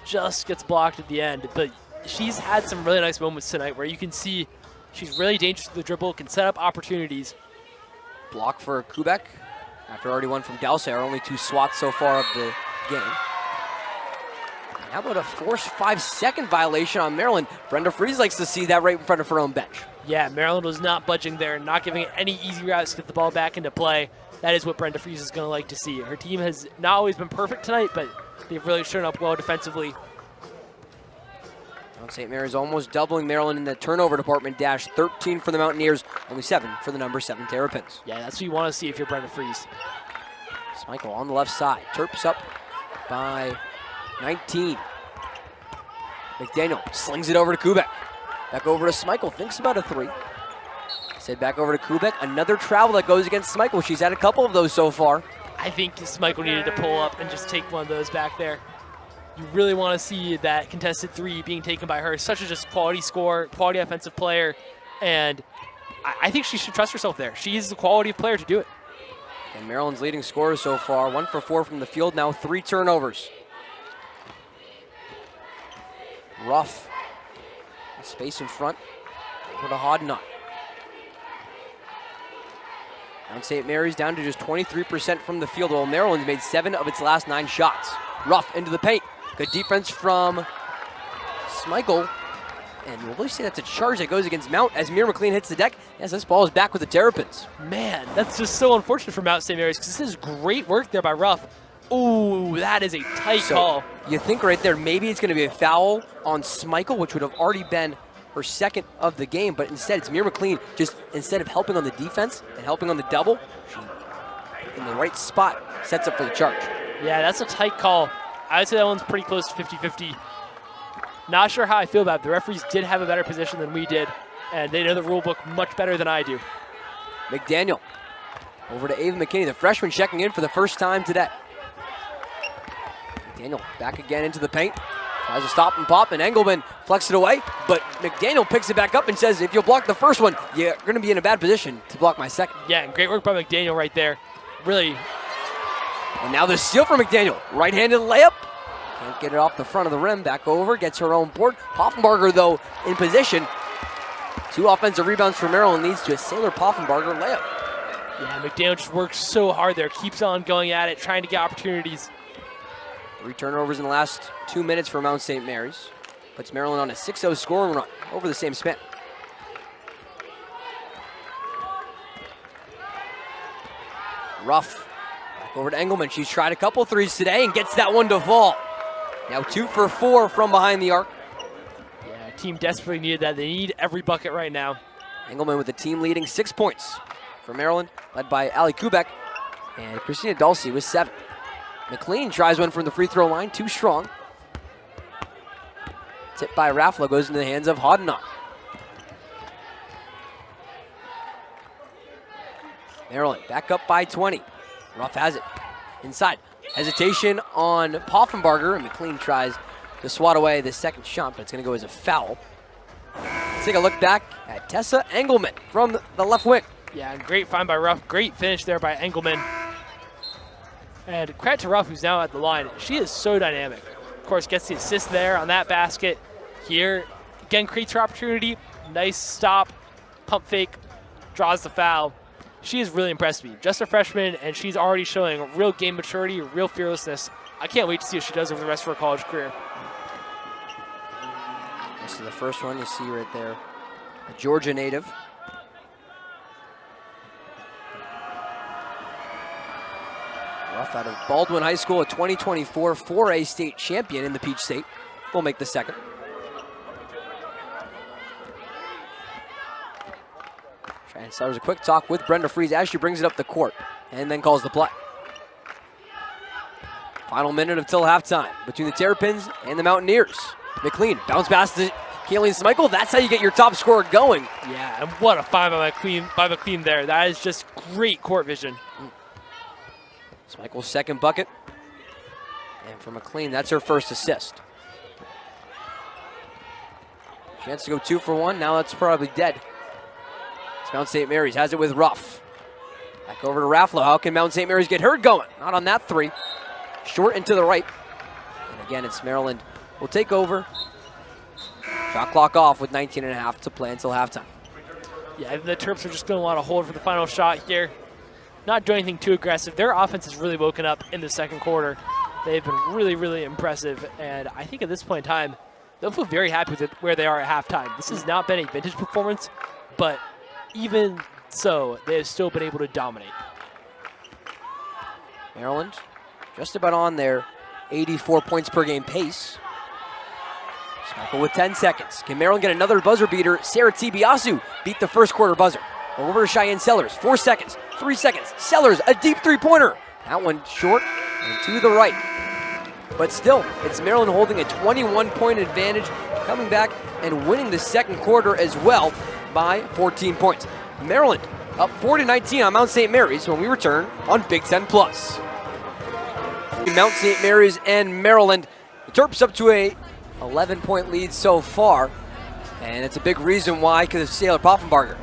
Just gets blocked at the end, but she's had some really nice moments tonight where you can see she's really dangerous with the dribble, can set up opportunities. Block for Kubek after already one from Dalsair. Only 2 swats so far of the game. How about a forced 5-second violation on Maryland? Brenda Fries likes to see that right in front of her own bench. Yeah, Maryland was not budging there, not giving it any easy routes to get the ball back into play. That is what Brenda Fries is going to like to see. Her team has not always been perfect tonight, but they've really shown up well defensively. Mount St. Mary's almost doubling Maryland in the turnover department. 13 for the Mountaineers, only 7 for the number 7 Terrapins. Yeah, that's what you want to see if you're Brenda Fries. Smeichel on the left side. Terps up by 19. McDaniel slings it over to Kubek. Back over to Smeichel. Thinks about a 3. Said back over to Kubek. Another travel that goes against Smeichel. She's had a couple of those so far. I think Smeichel needed to pull up and just take one of those back there. You really want to see that contested 3 being taken by her. Such a just quality scorer, quality offensive player, and I think she should trust herself there. She's the quality of player to do it. And Maryland's leading scorer so far, 1 for 4 from the field, now 3 turnovers. Ruff. Space in front for the Hodnott. Mount St. Mary's down to just 23% from the field, while Maryland's made 7 of its last 9 shots. Ruff into the paint. Good defense from Smeichel. And we'll really say that's a charge that goes against Mount as Mira McLean hits the deck. Yes, this ball is back with the Terrapins. Man, that's just so unfortunate for Mount St. Mary's because this is great work there by Ruff. Ooh, that is a tight call. You think right there maybe it's going to be a foul on Smeichel, which would have already been her second of the game, but instead it's Mira McLean just instead of helping on the defense and helping on the double, she in the right spot sets up for the charge. Yeah, that's a tight call. I would say that one's pretty close to 50-50. Not sure how I feel about it. The referees did have a better position than we did, and they know the rule book much better than I do. McDaniel over to Ava McKinney, the freshman checking in for the first time today. McDaniel back again into the paint. Tries to stop and pop, and Engelman flex it away, but McDaniel picks it back up and says, if you'll block the first one, you're going to be in a bad position to block my second. Yeah, and great work by McDaniel right there. Really. And now the steal from McDaniel. Right-handed layup. Can't get it off the front of the rim. Back over, gets her own board. Poffenbarger, though, in position. 2 offensive rebounds for Maryland leads to a Sailor Poffenbarger layup. Yeah, McDaniel just works so hard there. Keeps on going at it, trying to get opportunities. 3 turnovers in the last 2 minutes for Mount St. Mary's. Puts Maryland on a 6-0 scoring run over the same span. Ruff. Back over to Engelman. She's tried a couple threes today and gets that one to fall. Now 2 for 4 from behind the arc. Yeah, team desperately needed that. They need every bucket right now. Engelman with the team leading 6 points for Maryland, led by Ali Kubek. And Christina Dulce with 7. McLean tries one from the free throw line, too strong. Tipped by Raffalo, goes into the hands of Hodnott. Maryland back up by 20. Ruff has it inside. Hesitation on Poffenbarger, and McLean tries to swat away the second shot, but it's going to go as a foul. Let's take a look back at Tessa Engelman from the left wing. Yeah, great find by Ruff. Great finish there by Engelman. And credit to Ruff, who's now at the line. She is so dynamic. Of course, gets the assist there on that basket. Here, again, creates her opportunity. Nice stop, pump fake, draws the foul. She has really impressed me. Just a freshman, and she's already showing real game maturity, real fearlessness. I can't wait to see what she does over the rest of her college career. This is the first one you see right there. A Georgia native. Ruff out of Baldwin High School, a 2024 4A state champion in the Peach State. Will make the second. And starts a quick talk with Brenda Fries as she brings it up the court and then calls the play. Final minute until halftime between the Terrapins and the Mountaineers. McLean bounce pass to Kayleen Smichael, that's how you get your top scorer going. Yeah, and what a find by McLean there. That is just great court vision. Smichael's second bucket. And for McLean, that's her first assist. Chance to go 2 for 1. Now that's probably dead. It's Mount St. Mary's has it with Ruff. Back over to Raffalo. How can Mount St. Mary's get her going? Not on that 3. Short and to the right. And again, it's Maryland will take over. Shot clock off with 19.5 to play until halftime. Yeah, the Terps are just going to want to hold for the final shot here. Not doing anything too aggressive. Their offense has really woken up in the second quarter. They've been really, really impressive. And I think at this point in time, they'll feel very happy with where they are at halftime. This has not been a vintage performance, but even so, they have still been able to dominate. Maryland just about on their 84 points per game pace. Smichael with 10 seconds. Can Maryland get another buzzer beater? Sarah Tibiasu beat the first quarter buzzer. Over to Cheyenne Sellers. 4 seconds. 3 seconds. Sellers, a deep three-pointer. That one short and to the right. But still, it's Maryland holding a 21-point advantage, coming back and winning the second quarter as well by 14 points. Maryland up 4-19 on Mount St. Mary's when we return on Big Ten Plus. Mount St. Mary's and Maryland. The Terps up to a 11-point lead so far, and it's a big reason why, because of Sailor Poffenbarger.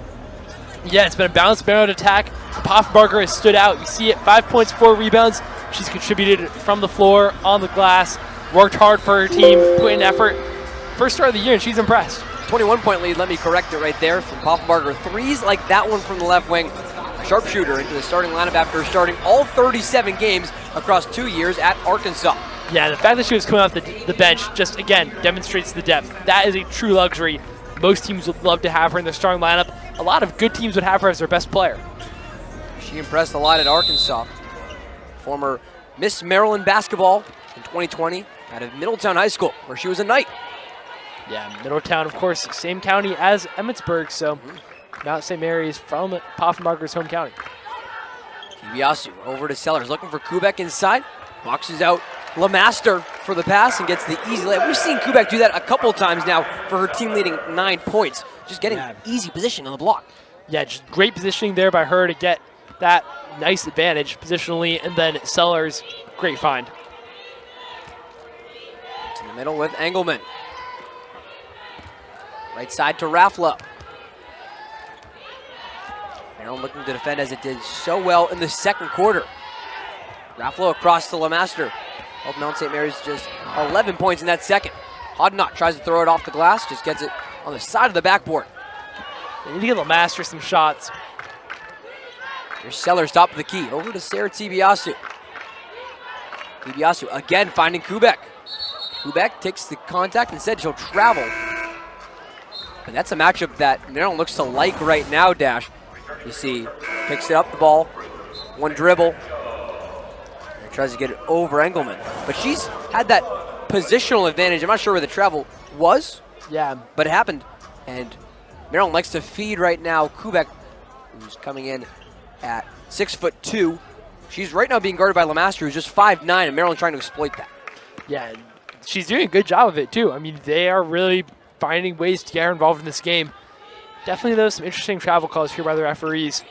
Yeah, it's been a balanced Maryland attack. Poffenbarger has stood out. You see it, 5 points, 4 rebounds. She's contributed from the floor, on the glass, worked hard for her team, put in effort. First start of the year, and she's impressed. 21-point lead, let me correct it right there from Poffenbarger. Threes like that one from the left wing. Sharpshooter into the starting lineup after starting all 37 games across 2 years at Arkansas. Yeah, the fact that she was coming off the bench just, again, demonstrates the depth. That is a true luxury. Most teams would love to have her in their starting lineup. A lot of good teams would have her as their best player. She impressed a lot at Arkansas. Former Miss Maryland basketball in 2020 out of Middletown High School, where she was a Knight. Yeah, Middletown, of course, same county as Emmitsburg, so Mount St. Mary's from Poffenbarger's home county. Kibiasu over to Sellers, looking for Kubek inside. Boxes out LeMaster for the pass and gets the easy layup. We've seen Kubek do that a couple times now for her team leading 9 points. Just getting easy position on the block. Yeah, just great positioning there by her to get that nice advantage positionally, and then Sellers, great find. To the middle with Engelman. Right side to Raffalo. Maryland looking to defend as it did so well in the second quarter. Raffalo across to LeMaster. Hope Mount St. Mary's just 11 points in that second. Hodnott tries to throw it off the glass, just gets it on the side of the backboard. They need to get LeMaster some shots. Here's Sellers, top of the key. Over to Sarah Tibiasu. Tibiasu again finding Kubek. Kubek takes the contact and said she'll travel. And that's a matchup that Maryland looks to like right now, Dash. You see, picks it up the ball, one dribble, and tries to get it over Engelman. But she's had that positional advantage. I'm not sure where the travel was. Yeah. But it happened. And Maryland likes to feed right now Kubek, who's coming in at 6'2". She's right now being guarded by LeMaster, who's just 5'9", and Maryland trying to exploit that. Yeah, she's doing a good job of it, too. I mean, they are really finding ways to get her involved in this game. Definitely, though, some interesting travel calls here by the referees.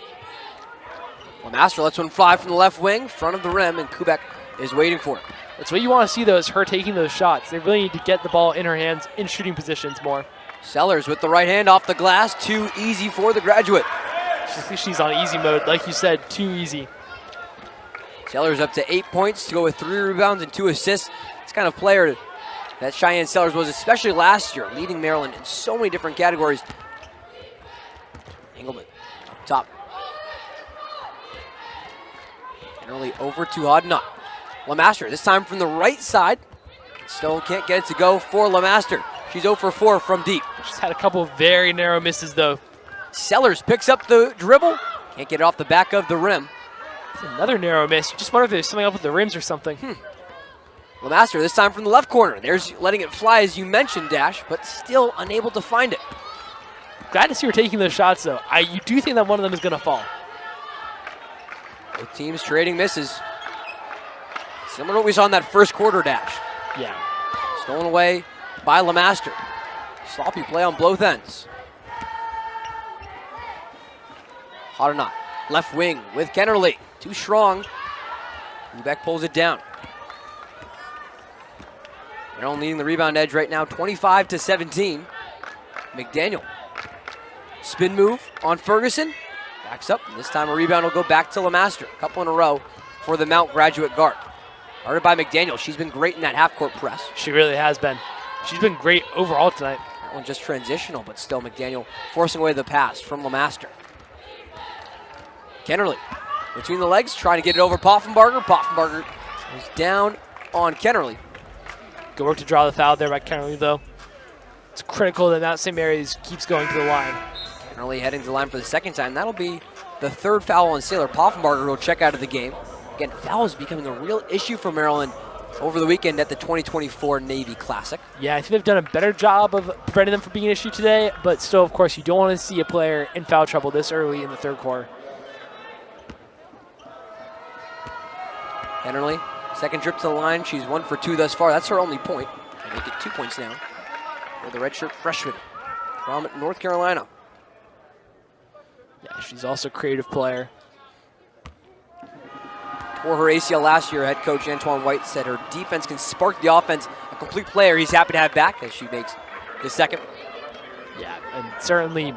LeMaster lets one fly from the left wing, front of the rim, and Kubek is waiting for it. That's what you want to see, though, is her taking those shots. They really need to get the ball in her hands in shooting positions more. Sellers with the right hand off the glass, too easy for the graduate. She's on easy mode, like you said, too easy. Sellers up to 8 points to go with 3 rebounds and 2 assists. It's kind of player that Cheyenne Sellers was, especially last year, leading Maryland in so many different categories. Engelman up top. Generally over to Hodnott. LeMaster, this time from the right side. Still can't get it to go for LeMaster. She's 0 for 4 from deep. She's had a couple of very narrow misses, though. Sellers picks up the dribble. Can't get it off the back of the rim. It's another narrow miss. You just wonder if there's something up with the rims or something. LeMaster, this time from the left corner. There's letting it fly, as you mentioned, Dash, but still unable to find it. Glad to see her taking those shots, though. You do think that one of them is going to fall. Both teams trading misses. Similar to what we saw in that first quarter, Dash. Yeah. Stolen away by LeMaster. Sloppy play on both ends. Hot or not. Left wing with Kennerly. Too strong. Kubeck pulls it down. Maryland leading the rebound edge right now, 25-17. McDaniel. Spin move on Ferguson. Backs up. This time a rebound will go back to LeMaster. A couple in a row for the Mount graduate guard. Guarded by McDaniel. She's been great in that half-court press. She really has been. She's been great overall tonight. That one just transitional, but still McDaniel forcing away the pass from LeMaster. Kennerly between the legs, trying to get it over Poffenbarger. Poffenbarger is down on Kennerly. Good work to draw the foul there by Kennerly, though. It's critical that Mount St. Mary's keeps going to the line. Kennerly heading to the line for the second time. That'll be the third foul on Saylor. Poffenbarger will check out of the game. Again, fouls becoming a real issue for Maryland over the weekend at the 2024 Navy Classic. Yeah, I think they've done a better job of preventing them from being an issue today, but still, of course, you don't want to see a player in foul trouble this early in the third quarter. Kennerly, second trip to the line. She's 1 for 2 thus far. That's her only point. They make it 2 points now for the redshirt freshman from North Carolina. Yeah, she's also a creative player. For her ACL last year, head coach Antoine White said her defense can spark the offense. A complete player he's happy to have back as she makes the second. Yeah, and certainly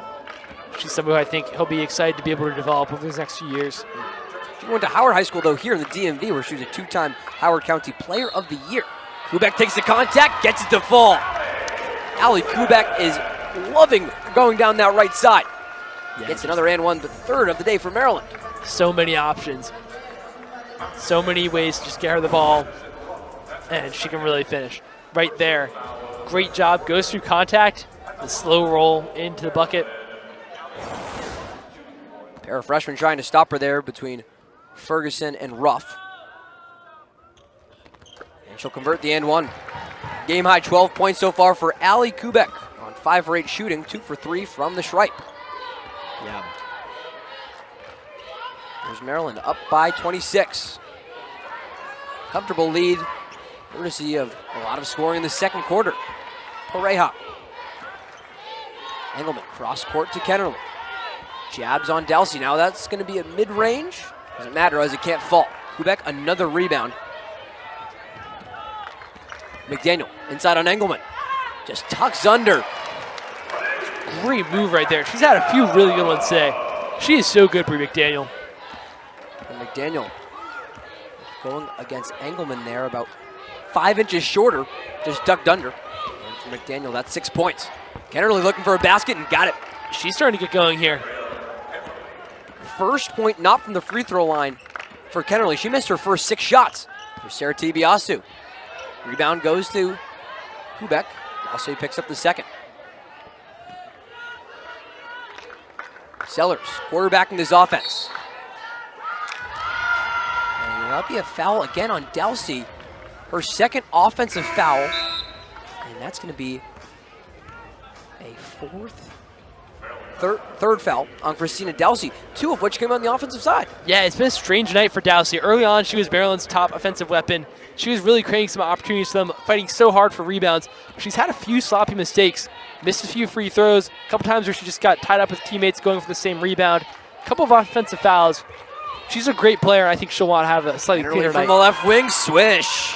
she's someone who I think he'll be excited to be able to develop over the next few years. She went to Howard High School, though, here in the DMV, where she was a 2-time Howard County Player of the Year. Kubeck takes the contact, gets it to fall. Allie Kubeck is loving going down that right side. Yeah, Gets another and one, the third of the day for Maryland. So many options. So many ways to just get her the ball, and she can really finish. Right there. Great job. Goes through contact. The slow roll into the bucket. Pair of freshmen trying to stop her there between Ferguson and Ruff. And she'll convert the and one. Game high 12 points so far for Allie Kubeck on 5 for 8 shooting, 2 for 3 from the stripe. Yeah. There's Maryland up by 26. Comfortable lead, courtesy of a lot of scoring in the second quarter. Pareja. Engelman cross court to Kennerly. Jabs on Dalsey. Now that's going to be a mid-range. Doesn't matter as it can't fall. Kubeck, another rebound. McDaniel inside on Engelman. Just tucks under. Great move right there. She's had a few really good ones today. She is so good, Bri McDaniel. And McDaniel going against Engelman there, about 5 inches shorter, just ducked under. And for McDaniel, that's 6 points. Kennerly looking for a basket and got it. She's starting to get going here. First point not from the free throw line for Kennerly. She missed her first 6 shots. Here's Sarah Tibiasu. Rebound goes to Kubeck. Also picks up the second. Sellers quarterbacking this offense. And that'll be a foul again on Dalsey. Her second offensive foul. And that's going to be a third foul on Christina Dalsey, 2 of which came on the offensive side. Yeah, it's been a strange night for Dalsey. Early on, she was Maryland's top offensive weapon. She was really creating some opportunities for them, fighting so hard for rebounds. She's had a few sloppy mistakes, missed a few free throws, a couple times where she just got tied up with teammates going for the same rebound, a couple of offensive fouls. She's a great player. I think she'll want to have a slightly cleaner from night. the left wing, swish.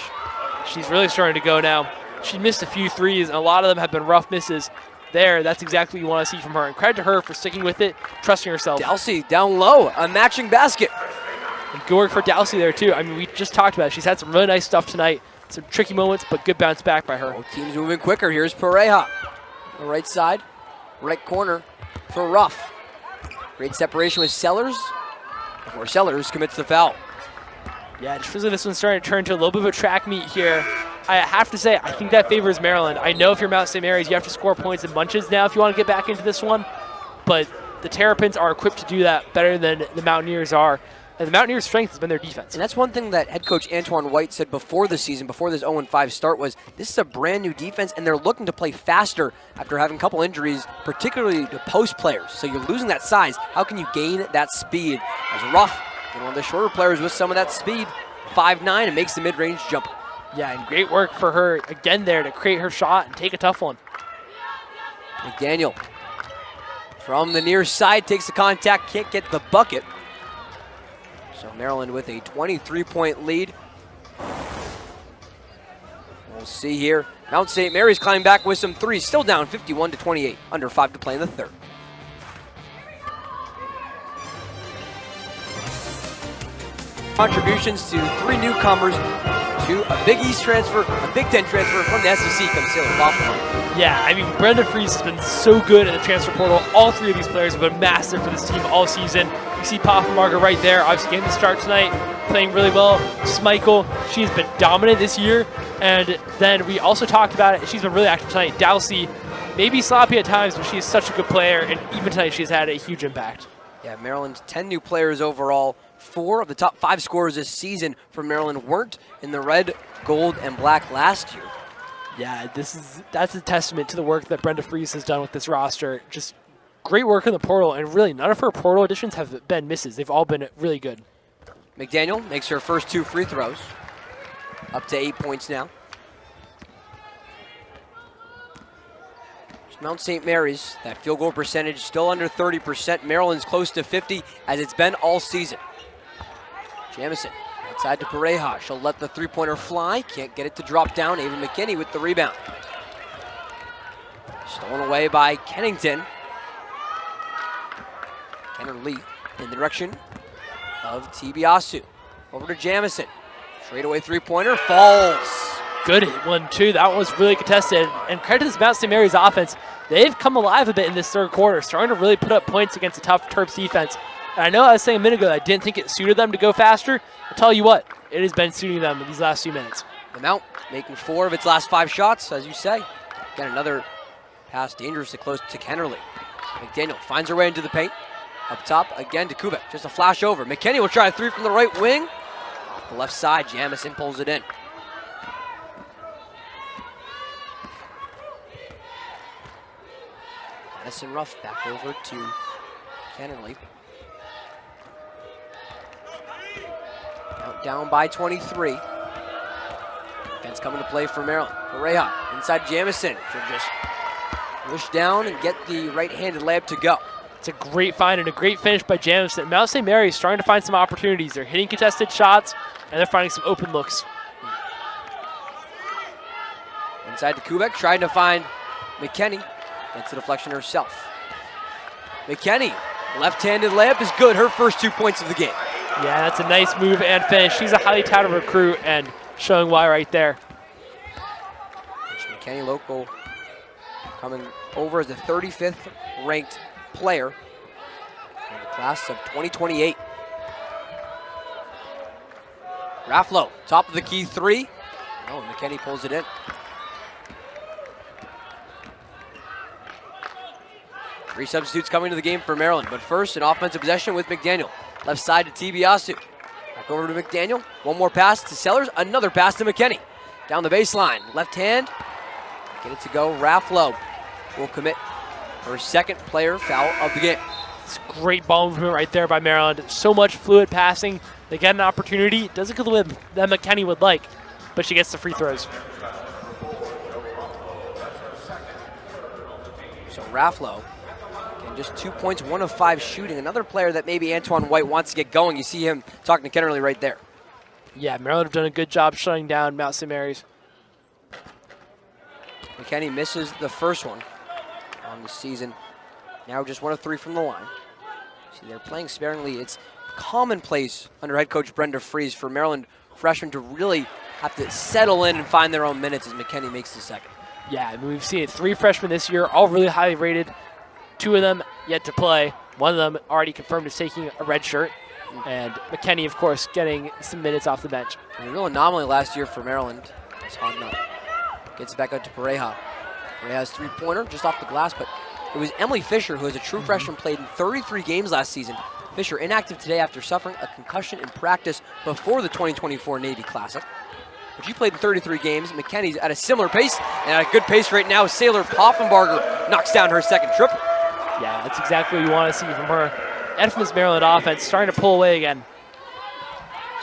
She's really starting to go now. She missed a few threes, and a lot of them have been rough misses. There, that's exactly what you want to see from her. And credit to her for sticking with it, trusting herself. Dalsey down low, a matching basket. And good work for Dalsey there, too. I mean, we just talked about it. She's had some really nice stuff tonight. Some tricky moments, but good bounce back by her. Both teams moving quicker. Here's Pareja. The right side, right corner for Ruff. Great separation with Sellers. Before Sellers commits the foul. Yeah, it feels like this one's starting to turn to a little bit of a track meet here. I have to say, I think that favors Maryland. I know if you're Mount St. Mary's, you have to score points in bunches now if you want to get back into this one. But the Terrapins are equipped to do that better than the Mountaineers are. And the Mountaineers' strength has been their defense. And that's one thing that head coach Antoine White said before the season, before this 0-5 start, was this is a brand new defense, and they're looking to play faster after having a couple injuries, particularly to post players. So you're losing that size. How can you gain that speed? As Ruff, one of the shorter players with some of that speed, 5'9", and makes the mid-range jumper. Yeah, and great work for her again there to create her shot and take a tough one. McDaniel from the near side takes the contact, can't get the bucket. So Maryland with a 23-point lead. We'll see here. Mount St. Mary's climbing back with some threes, still down 51-28, under 5 to play in the third. Contributions to 3 newcomers to a Big East transfer, a Big Ten transfer from the SEC comes Sailor Poffenbarger. Yeah, I mean, Brenda Fries has been so good in the transfer portal. All 3 of these players have been massive for this team all season. You see Poffenbarger right there, obviously getting the start tonight, playing really well. Schmeichel, she's been dominant this year. And then we also talked about it, she's been really active tonight. Dowsey, maybe sloppy at times, but she's such a good player, and even tonight she's had a huge impact. Yeah, Maryland's 10 new players overall. 4 of the top 5 scorers this season for Maryland weren't in the red, gold, and black last year. Yeah, that's a testament to the work that Brenda Fries has done with this roster. Just great work in the portal, and really none of her portal additions have been misses. They've all been really good. McDaniel makes her first 2 free throws. Up to 8 points now. Mount St. Mary's, that field goal percentage still under 30%. Maryland's close to 50, as it's been all season. Jamison outside to Pareja. She'll let the three-pointer fly. Can't get it to drop down. Ava McKinney with the rebound. Stolen away by Kennington. Kennerly in the direction of Tibiasu. Over to Jamison. Straightaway three-pointer falls. Good one, too. That was really contested. And credit to this Mount St. Mary's offense. They've come alive a bit in this third quarter, starting to really put up points against a tough Terps defense. And I know I was saying a minute ago that I didn't think it suited them to go faster. I'll tell you what, it has been suiting them in these last few minutes. The Mount making 4 of its last 5 shots, as you say. Again, another pass dangerously close to Kennerly. McDaniel finds her way into the paint. Up top, again to Kubek. Just a flash over. McKinney will try a 3 from the right wing. Off the left side, Jamison pulls it in. Madison Ruff back over to Kennerly. Down by 23. Defense coming to play for Maryland. Pareja inside Jamison. She'll just push down and get the right-handed layup to go. It's a great find and a great finish by Jamison. Mount St. Mary's starting to find some opportunities. They're hitting contested shots, and they're finding some open looks. Inside to Kubek, trying to find McKinney. Gets the deflection herself. McKinney, left-handed layup is good. Her first 2 points of the game. Yeah, that's a nice move and finish. She's a highly touted recruit, and showing why right there. McKinney, local, coming over as the 35th ranked player in the class of 2028. Rafflo, top of the key 3. Oh, McKinney pulls it in. Three substitutes coming to the game for Maryland, but first an offensive possession with McDaniel. Left side to Tibiasu. Back over to McDaniel. One more pass to Sellers. Another pass to McKinney. Down the baseline. Left hand. Get it to go. Rafflo will commit her second player foul of the game. It's great ball movement right there by Maryland. So much fluid passing. They get an opportunity. Doesn't go the way that McKinney would like, but she gets the free throws. So Rafflo, just 2 points, 1 of 5 shooting. Another player that maybe Antoine White wants to get going. You see him talking to Kennerly right there. Yeah, Maryland have done a good job shutting down Mount St. Mary's. McKinney misses the first one on the season. Now just 1 of 3 from the line. See, they're playing sparingly. It's commonplace under head coach Brenda Fries for Maryland freshmen to really have to settle in and find their own minutes as McKinney makes the second. Yeah, I mean, we've seen it. 3 freshmen this year, all really highly rated. 2 of them yet to play. 1 of them already confirmed as taking a red shirt. And McKinney, of course, getting some minutes off the bench. A real anomaly last year for Maryland. It's Hogna gets it back out to Pareja. Pareja's 3-pointer just off the glass, but it was Emily Fisher, who is a true freshman, played in 33 games last season. Fisher inactive today after suffering a concussion in practice before the 2024 Navy Classic. But she played in 33 games. McKinney's at a similar pace, and at a good pace right now. Sailor Poffenbarger knocks down her second triple. Yeah, that's exactly what you want to see from her. And from this Maryland offense, starting to pull away again.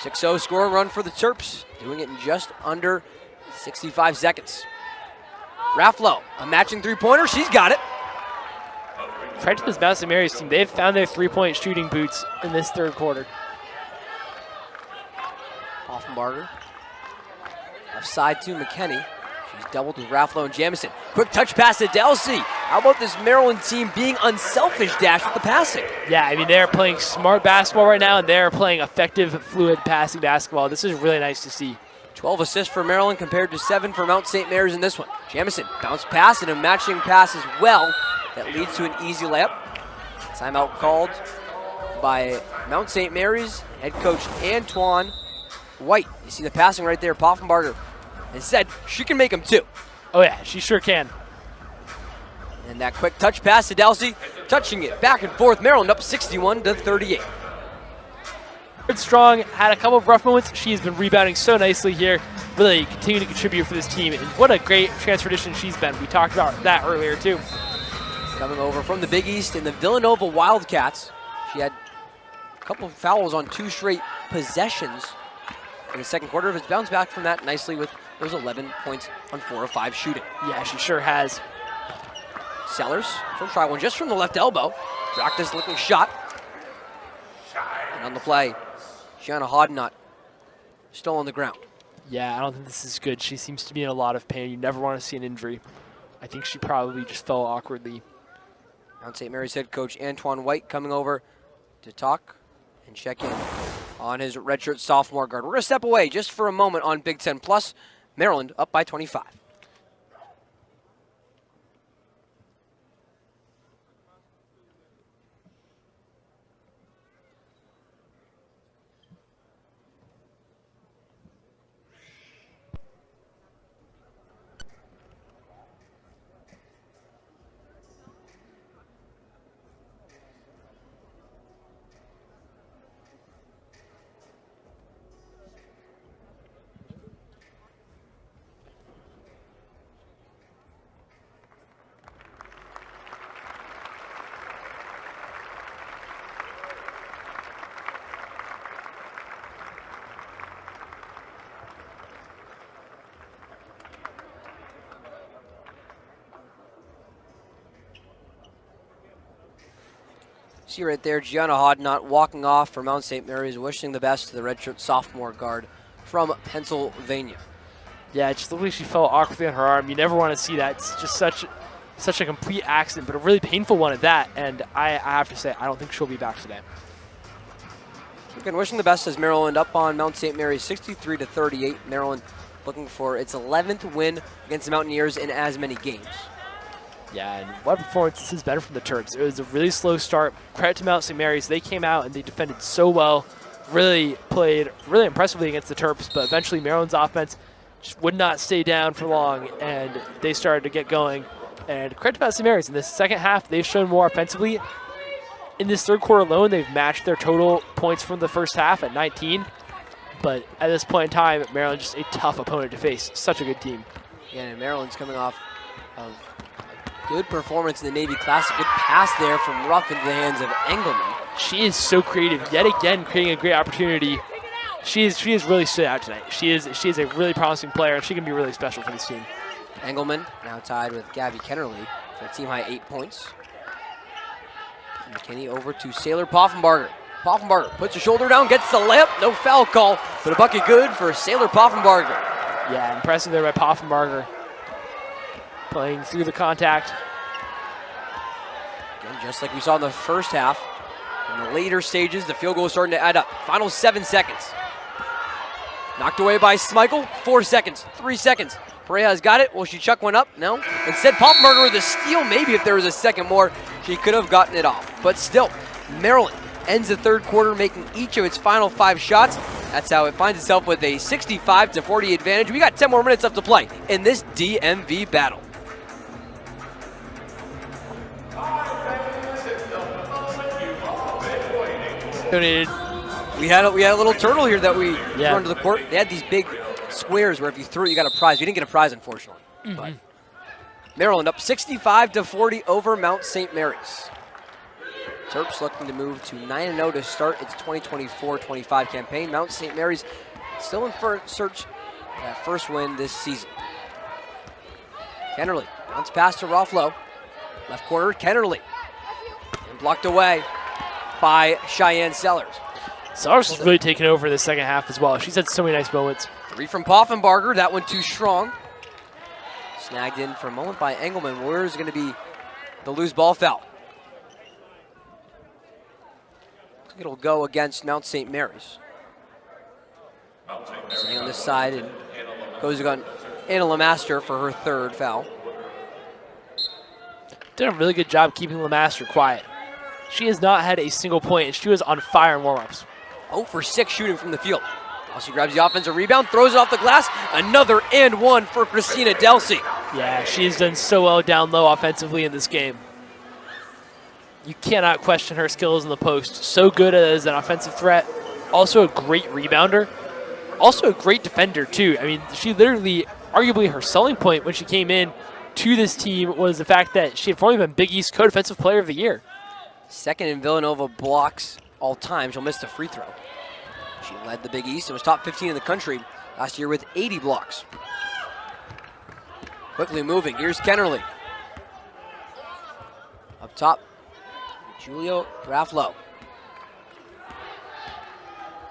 6-0 scoring run for the Terps, doing it in just under 65 seconds. Rafflo, a matching 3-pointer, she's got it. credit to this Mount St. Mary's team. They've found their three-point shooting boots in this third quarter. Poffenbarger. Left side to McKinney. She's doubled with Raffalo and Jamison. Quick touch pass to Delsey. How about this Maryland team being unselfish dash with the passing? Yeah, I mean, they're playing smart basketball right now, and they're playing effective, fluid passing basketball. This is really nice to see. 12 assists for Maryland compared to 7 for Mount St. Mary's in this one. Jamison bounce pass and a matching pass as well. That leads to an easy layup. Timeout called by Mount St. Mary's head coach Antoine White. You see the passing right there. Poffenbarger has said she can make them too. Oh yeah, she sure can. And that quick touch pass to Delsey, touching it back and forth. Maryland up 61-38. Strong had a couple of rough moments. She's been rebounding so nicely here, really continuing to contribute for this team. And what a great transfer addition she's been. We talked about that earlier too. Coming over from the Big East in the Villanova Wildcats. She had a couple of fouls on 2 straight possessions in the second quarter. It's bounced back from that nicely with those 11 points on 4 of 5 shooting. Yeah, she sure has. Sellers, she'll try one just from the left elbow. Practice looking shot. And on the play, Gianna Hodnott still on the ground. Yeah, I don't think this is good. She seems to be in a lot of pain. You never want to see an injury. I think she probably just fell awkwardly. Mount St. Mary's head coach Antoine White coming over to talk and check in on his redshirt sophomore guard. We're going to step away just for a moment on Big Ten Plus. Maryland up by 25. See right there, Gianna Hodnott walking off for Mount St. Mary's, wishing the best to the redshirt sophomore guard from Pennsylvania. Yeah, it just looked like she fell awkwardly on her arm. You never want to see that. It's just such a complete accident, but a really painful one at that. And I have to say, I don't think she'll be back today. Again, wishing the best as Maryland up on Mount St. Mary's 63-38. Maryland looking for its 11th win against the Mountaineers in as many games. Yeah, and what a performance this has been from the Terps. It was a really slow start. Credit to Mount St. Mary's. They came out and they defended so well. Really played really impressively against the Terps, but eventually Maryland's offense just would not stay down for long, and they started to get going. And credit to Mount St. Mary's. In this second half, they've shown more offensively. In this third quarter alone, they've matched their total points from the first half at 19. But at this point in time, Maryland just a tough opponent to face. Such a good team. Yeah, and Maryland's coming off of good performance in the Navy Classic. Good pass there from Ruff into the hands of Engelman. She is so creative, yet again creating a great opportunity. She has really stood out tonight. She is a really promising player, and she can be really special for this team. Engelman now tied with Gabby Kennerly for a team-high 8 points. McKinney over to Sailor Poffenbarger. Poffenbarger puts her shoulder down, gets the layup, no foul call, but a bucket good for Sailor Poffenbarger. Yeah, impressive there by Poffenbarger. Playing through the contact. Again, just like we saw in the first half, in the later stages, the field goal is starting to add up. Final 7 seconds. Knocked away by Smeichel, 4 seconds, 3 seconds. Pareja's got it. Will she chuck one up? No. Instead, Poffenbarger with a steal. Maybe if there was a second more, she could have gotten it off. But still, Maryland ends the third quarter making each of its final 5 shots. That's how it finds itself with a 65-40 advantage. We got 10 more minutes left to play in this DMV battle. Donated. We had a little turtle here that we threw Yeah. onto the court. They had these big squares where if you threw it, you got a prize. We didn't get a prize, unfortunately. But Maryland up 65-40 over Mount St. Mary's. Terps looking to move to 9-0 to start its 2024-25 campaign. Mount St. Mary's still in search of that first win this season. Kennerly bounce pass to Ruffalo. Left corner, Kennerly. And blocked away by Cheyenne Sellers. Sellers is really taking over the second half as well. She's had so many nice moments. 3 from Poffenbarger. That one too strong. Snagged in for a moment by Engelman. Where's going to be the loose ball foul? It'll go against Mount St. Mary's. Staying on this side, and goes on Anna Lemaster for her 3rd foul. Did a really good job keeping Lemaster quiet. She has not had a single point, and she was on fire in warm-ups. 0 for 6 shooting from the field. Delsey grabs the offensive rebound, throws it off the glass. Another and one for Christina Delsey. Yeah, she has done so well down low offensively in this game. You cannot question her skills in the post. So good as an offensive threat. Also a great rebounder. Also a great defender, too. I mean, she literally, arguably her selling point when she came in to this team was the fact that she had formerly been Big East Co-Defensive Player of the Year. 2nd in Villanova blocks all time. She'll miss the free throw. She led the Big East and was top 15 in the country last year with 80 blocks. Quickly moving. Here's Kennerly. Up top, Julio Rafflo.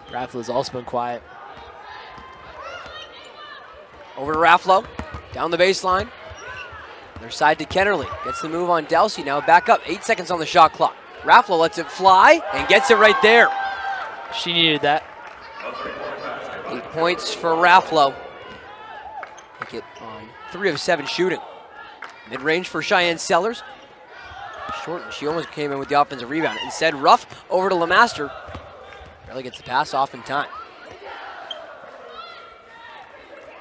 Rafflo's also been quiet. Over to Rafflo. Down the baseline. Other side to Kennerly. Gets the move on Delsey. Now back up. 8 seconds on the shot clock. Rafflo lets it fly and gets it right there. She needed that. 8 points for Rafflo. Take it on 3 of 7 shooting. Mid-range for Cheyenne Sellers. Short, she almost came in with the offensive rebound. Instead, Ruff over to Lemaster. Barely gets the pass off in time.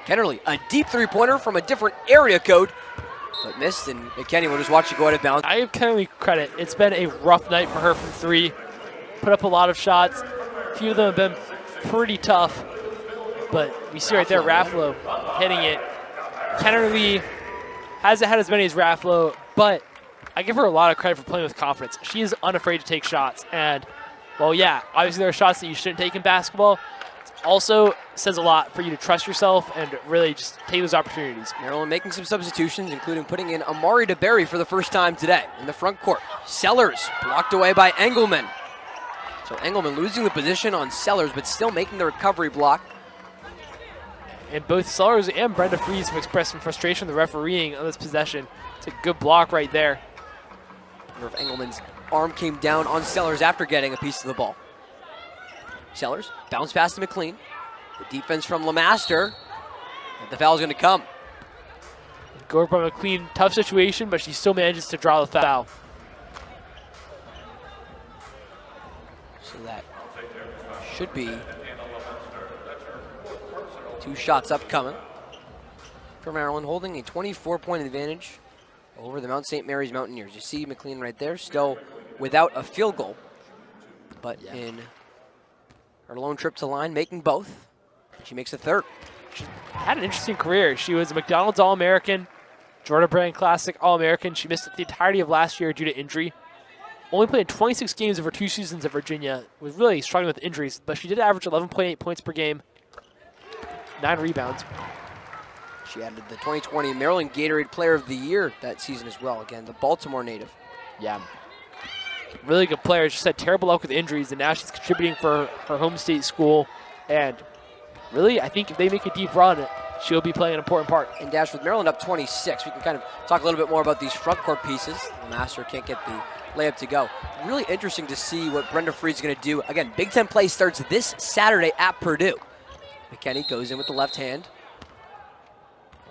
Kennerly, a deep 3-pointer from a different area code, but missed, and McKenny will just watch it go out of bounds. I give Kennerly credit. It's been a rough night for her from 3. Put up a lot of shots. A few of them have been pretty tough, but we see right there Rafflo hitting it. Kennerly hasn't had as many as Rafflo, but I give her a lot of credit for playing with confidence. She is unafraid to take shots, and, well, yeah, obviously there are shots that you shouldn't take in basketball. It also says a lot for you to trust yourself and really just take those opportunities. Maryland making some substitutions, including putting in Amari DeBerry for the first time today in the front court. Sellers blocked away by Engelman. So Engelman losing the position on Sellers, but still making the recovery block. And both Sellers and Brenda Fries have expressed some frustration with the refereeing on this possession. It's a good block right there. I wonder if Engelman's arm came down on Sellers after getting a piece of the ball. Sellers, bounce pass to McLean. The defense from Lemaster. And the foul's going to come. Go by McLean, tough situation, but she still manages to draw the foul. So that should be 2 shots upcoming for Maryland, holding a 24-point advantage over the Mount St. Mary's Mountaineers. You see McLean right there, still without a field goal, but in her lone trip to line, making both. She makes a 3rd. She had an interesting career. She was a McDonald's All-American, Jordan Brand Classic All-American. She missed the entirety of last year due to injury. Only played 26 games over 2 seasons at Virginia. Was really struggling with injuries, but she did average 11.8 points per game, 9 rebounds. She added the 2020 Maryland Gatorade Player of the Year that season as well. Again, the Baltimore native. Yeah. Really good player. She had terrible luck with injuries, and now she's contributing for her home state school. And really, I think if they make a deep run, she'll be playing an important part. And Dash, with Maryland up 26, we can kind of talk a little bit more about these front court pieces. Master can't get the layup to go. Really interesting to see what Brenda Fries is going to do. Again, Big Ten play starts this Saturday at Purdue. McKenny goes in with the left hand.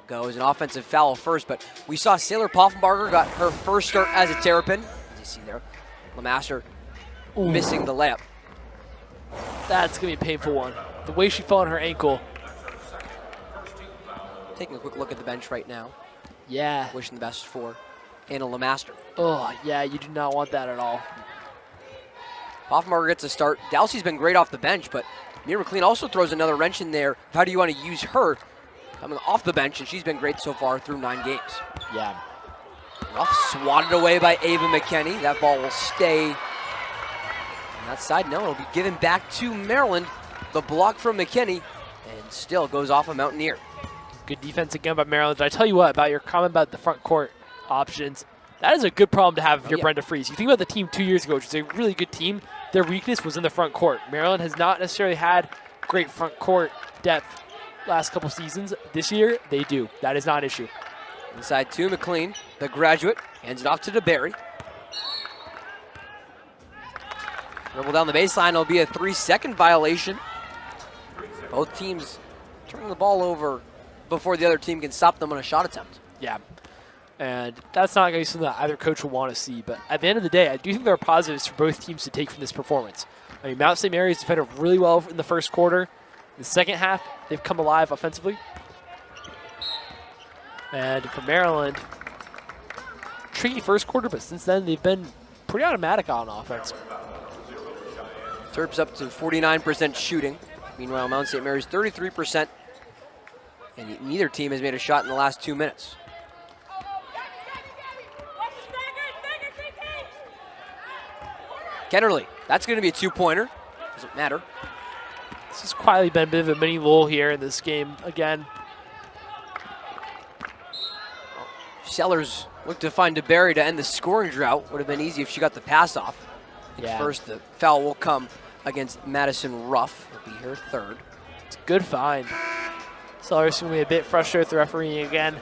Goes an offensive foul first, but we saw Sailor Poffenbarger got her first start as a Terrapin. As you see there, Lemaster missing the layup. That's going to be a painful one. The way she fell on her ankle. Taking a quick look at the bench right now. Yeah. Wishing the best for Anna Lemaster. Oh, yeah, you do not want that at all. Poffenbarger gets a start. Delsey's been great off the bench, but Mira McLean also throws another wrench in there. How do you want to use her coming off the bench, and she's been great so far through 9 games. Yeah. Ruff swatted away by Ava McKenny. That ball will stay on that side. No, it'll be given back to Maryland. The block from McKenny, and still goes off a Mountaineer. Good defense again by Maryland. Did I tell you what about your comment about the front court options? That is a good problem to have if you're Yeah. Brenda Fries. You think about the team 2 years ago, which was a really good team. Their weakness was in the front court. Maryland has not necessarily had great front court depth last couple seasons. This year, they do. That is not an issue. Inside to McLean, the graduate, hands it off to DeBerry. Dribble down the baseline, it'll be a 3-second violation. Both teams turning the ball over before the other team can stop them on a shot attempt. Yeah. And that's not going to be something that either coach will want to see. But at the end of the day, I do think there are positives for both teams to take from this performance. I mean, Mount St. Mary's defended really well in the first quarter. In the second half, they've come alive offensively. And for Maryland, tricky first quarter, but since then they've been pretty automatic on offense. Terps up to 49% shooting. Meanwhile, Mount St. Mary's 33%. And neither team has made a shot in the last 2 minutes. Kennerly, that's going to be a 2-pointer. Doesn't matter. This has quietly been a bit of a mini lull here in this game again. Sellers looked to find DeBerry to end the scoring drought. Would have been easy if she got the pass off. Yeah. First, the foul will come against Madison Ruff. It'll be her third. It's a good find. Sellers going to be a bit frustrated with the refereeing again.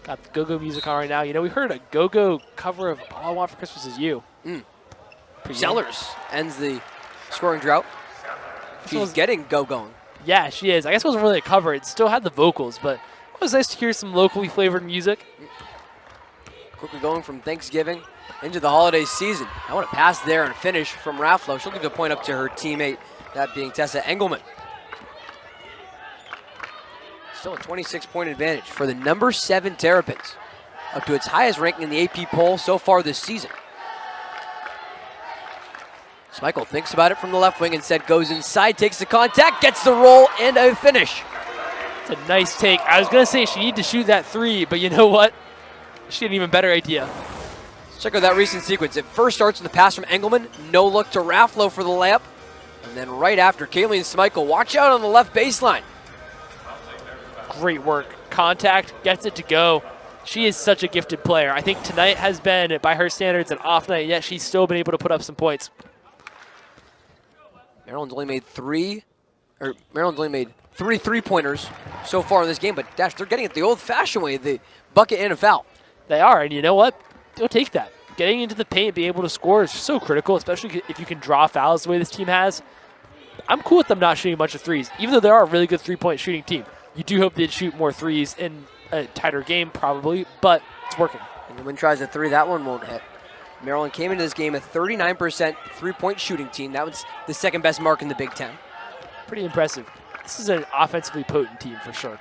Got the go-go music on right now. You know, we heard a go-go cover of All I Want for Christmas Is You. Mm. Pretty Sellers ends the scoring drought. She's getting going. Yeah, she is. I guess it wasn't really a cover. It still had the vocals, but it was nice to hear some locally flavored music. Quickly going from Thanksgiving into the holiday season. I want to pass there and finish from Rafflo. She'll give the point up to her teammate, that being Tessa Engelman. Still a 26-point advantage for the number 7 Terrapins, up to its highest ranking in the AP poll so far this season. Schmeichel thinks about it from the left wing, instead goes inside, takes the contact, gets the roll, and a finish. It's a nice take. I was going to say she needed to shoot that 3, but you know what? She had an even better idea. Check out that recent sequence. It first starts with a pass from Engelman, no look to Rafflo for the layup, and then right after, Kayleen Schmeichel, watch out on the left baseline. Great work. Contact, gets it to go. She is such a gifted player. I think tonight has been, by her standards, an off night, yet she's still been able to put up some points. Maryland's only made three 3-pointers so far in this game, but Dash, they're getting it the old-fashioned way, the bucket and a foul. They are, and you know what? They'll take that. Getting into the paint, being able to score is so critical, especially if you can draw fouls the way this team has. I'm cool with them not shooting a bunch of threes, even though they are a really good three-point shooting team. You do hope they'd shoot more threes in a tighter game, probably, but it's working. Engelman tries a 3, that one won't hit. Maryland came into this game a 39% three-point shooting team. That was the second best mark in the Big Ten. Pretty impressive. This is an offensively potent team for sure.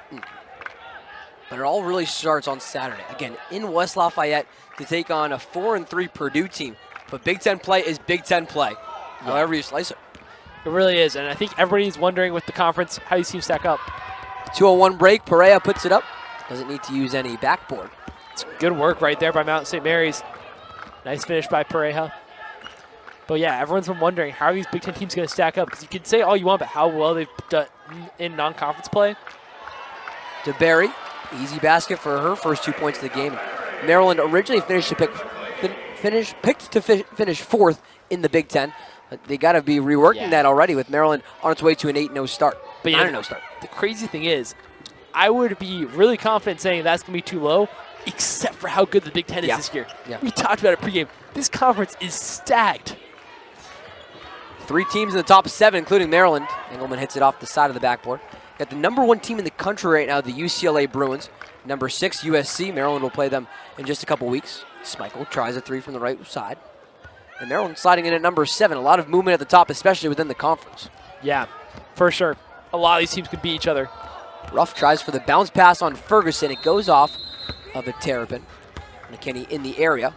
But it all really starts on Saturday. Again, in West Lafayette to take on a 4-3 Purdue team. But Big Ten play is Big Ten play, however you slice it. It really is, and I think everybody's wondering with the conference how these teams stack up. 2-on-1 break, Perea puts it up. Doesn't need to use any backboard. It's good work right there by Mount St. Mary's. Nice finish by Pareja. But yeah, everyone's been wondering how are these Big Ten teams going to stack up, because you can say all you want about how well they've done in non-conference play. DeBerry, easy basket for her first 2 points of the game. Maryland originally picked to finish 4th in the Big Ten. But they got to be reworking that already with Maryland on its way to an 8-0 start. But 9-0 start. The crazy thing is, I would be really confident saying that's going to be too low, except for how good the Big Ten is this year. Yeah. We talked about it pregame. This conference is stacked. 3 teams in the top 7, including Maryland. Engelman hits it off the side of the backboard. Got the number 1 team in the country right now, the UCLA Bruins. Number 6, USC. Maryland will play them in just a couple weeks. Schmeichel tries a 3 from the right side. And Maryland sliding in at number 7. A lot of movement at the top, especially within the conference. Yeah, for sure. A lot of these teams could beat each other. Ruff tries for the bounce pass on Ferguson. It goes off of a Terrapin. McKinney in the area.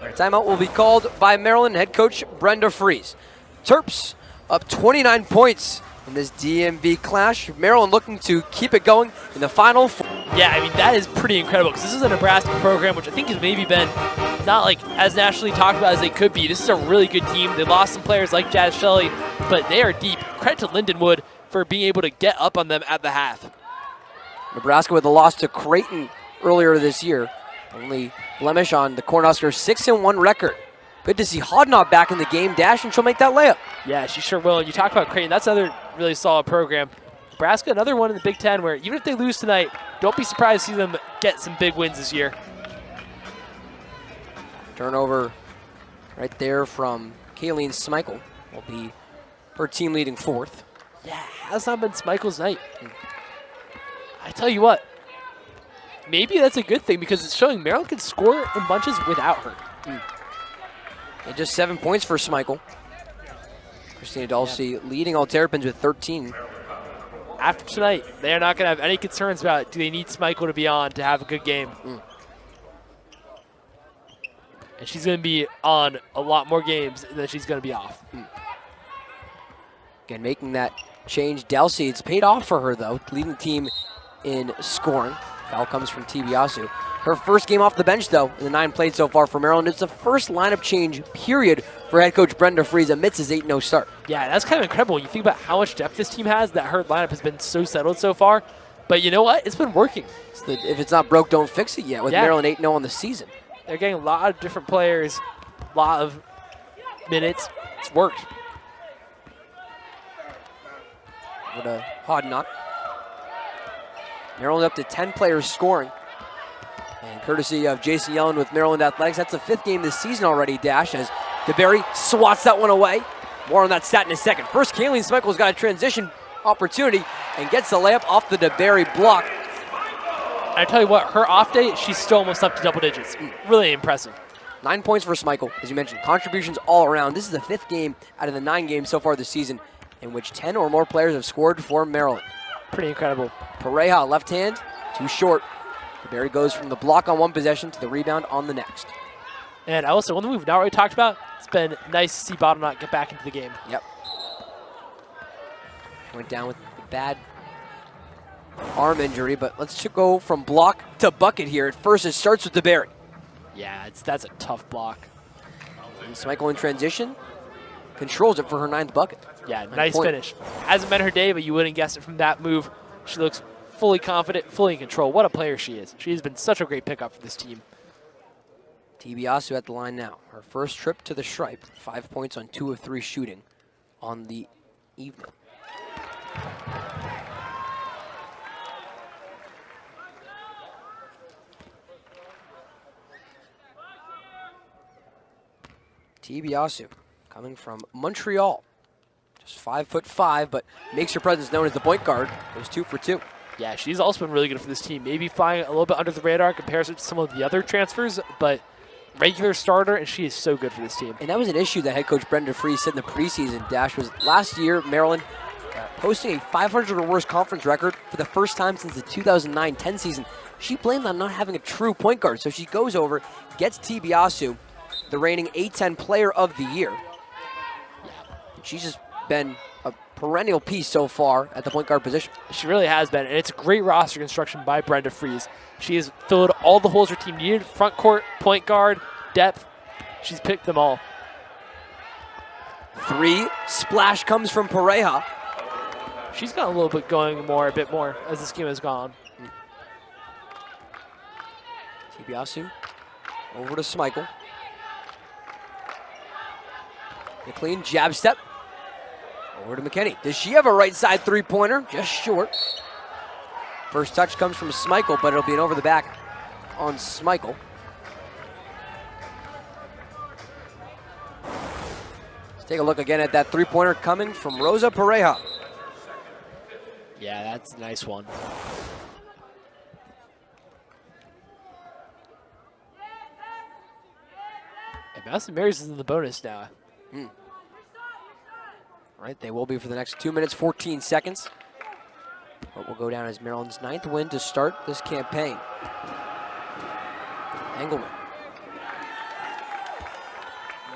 Our timeout will be called by Maryland head coach Brenda Fries. Terps up 29 points in this DMV clash. Maryland looking to keep it going in the final 4. Yeah, I mean, that is pretty incredible, because this is a Nebraska program which I think has maybe been not like as nationally talked about as they could be. This is a really good team. They lost some players like Jazz Shelley, but they are deep. Credit to Lindenwood for being able to get up on them at the half. Nebraska with a loss to Creighton earlier this year. Only blemish on the Cornhuskers' 6-1 record. Good to see Hodnott back in the game. Dash, and she'll make that layup. Yeah, she sure will. And you talk about Creighton, that's another really solid program. Nebraska, another one in the Big Ten where even if they lose tonight, don't be surprised to see them get some big wins this year. Turnover right there from Kayleen Smeichel will be her team leading fourth. Yeah, has not been Smeichels' night. I tell you what, maybe that's a good thing because it's showing Maryland can score in bunches without her. And just 7 points for Smeichel. Christina Dulce leading all Terrapins with 13. After tonight, they're not going to have any concerns about do they need Smeichel to be on to have a good game. And she's going to be on a lot more games than she's going to be off. Again, making that change. Dulce, it's paid off for her, though, leading the team in scoring. Foul comes from Tibiasu. Her first game off the bench, though, in the 9 played so far for Maryland. It's the first lineup change, period, for head coach Brenda Fries amidst his 8-0 start. Yeah, that's kind of incredible when you think about how much depth this team has, that her lineup has been so settled so far. But you know what? It's been working. If it's not broke, don't fix it yet with Maryland 8-0 on the season. They're getting a lot of different players, a lot of minutes. It's worked. With a Hodnott. Maryland up to 10 players scoring. And courtesy of Jason Yellen with Maryland Athletics, that's the 5th game this season already, Dash, as DeBerry swats that one away. More on that stat in a second. First, Kayleen Smeichel has got a transition opportunity and gets the layup off the DeBerry block. I tell you what, her off day, she's still almost up to double digits. Really impressive. 9 points for Smeichel, as you mentioned. Contributions all around. This is the 5th game out of the 9 games so far this season in which 10 or more players have scored for Maryland. Pretty incredible. Pareja, left hand, too short. DeBerry goes from the block on one possession to the rebound on the next. And also, one thing we've not really talked about, it's been nice to see Bottlenot get back into the game. Yep. Went down with a bad arm injury, but let's go from block to bucket here. At first, it starts with DeBerry. Yeah, that's a tough block. And Smeichel in transition controls it for her 9th bucket. Yeah, nice finish. Hasn't been her day, but you wouldn't guess it from that move. She looks fully confident, fully in control. What a player she is. She has been such a great pickup for this team. Tibiasu at the line now. Her first trip to the stripe. 5 points on 2 of 3 shooting on the evening. Tibiasu coming from Montreal. Just 5'5", but makes her presence known as the point guard. Goes 2 for 2. Yeah, she's also been really good for this team. Maybe flying a little bit under the radar compared to some of the other transfers, but regular starter, and she is so good for this team. And that was an issue that head coach Brenda Fries said in the preseason, Dash, was last year Maryland posting a 500 or worse conference record for the first time since the 2009-10 season. She blamed on not having a true point guard, so she goes over, gets Tibiasu, the reigning A-10 player of the year. And she's just been a perennial piece so far at the point guard position. She really has been, and it's a great roster construction by Brenda Fries. She has filled all the holes her team needed: front court, point guard, depth. She's picked them all. 3, splash comes from Pareja. She's got a little bit going a bit more as this game has gone. Tibiasu over to Smeichel. McLean, jab step. Over to McKinney. Does she have a right side 3-pointer? Just short. First touch comes from Smeichel, but it'll be an over the back on Smeichel. Let's take a look again at that 3-pointer coming from Rosa Pareja. Yeah, that's a nice one. And Madison Marys is in the bonus now. Right, they will be for the next 2 minutes, 14 seconds. What will go down as Maryland's 9th win to start this campaign. Engelman.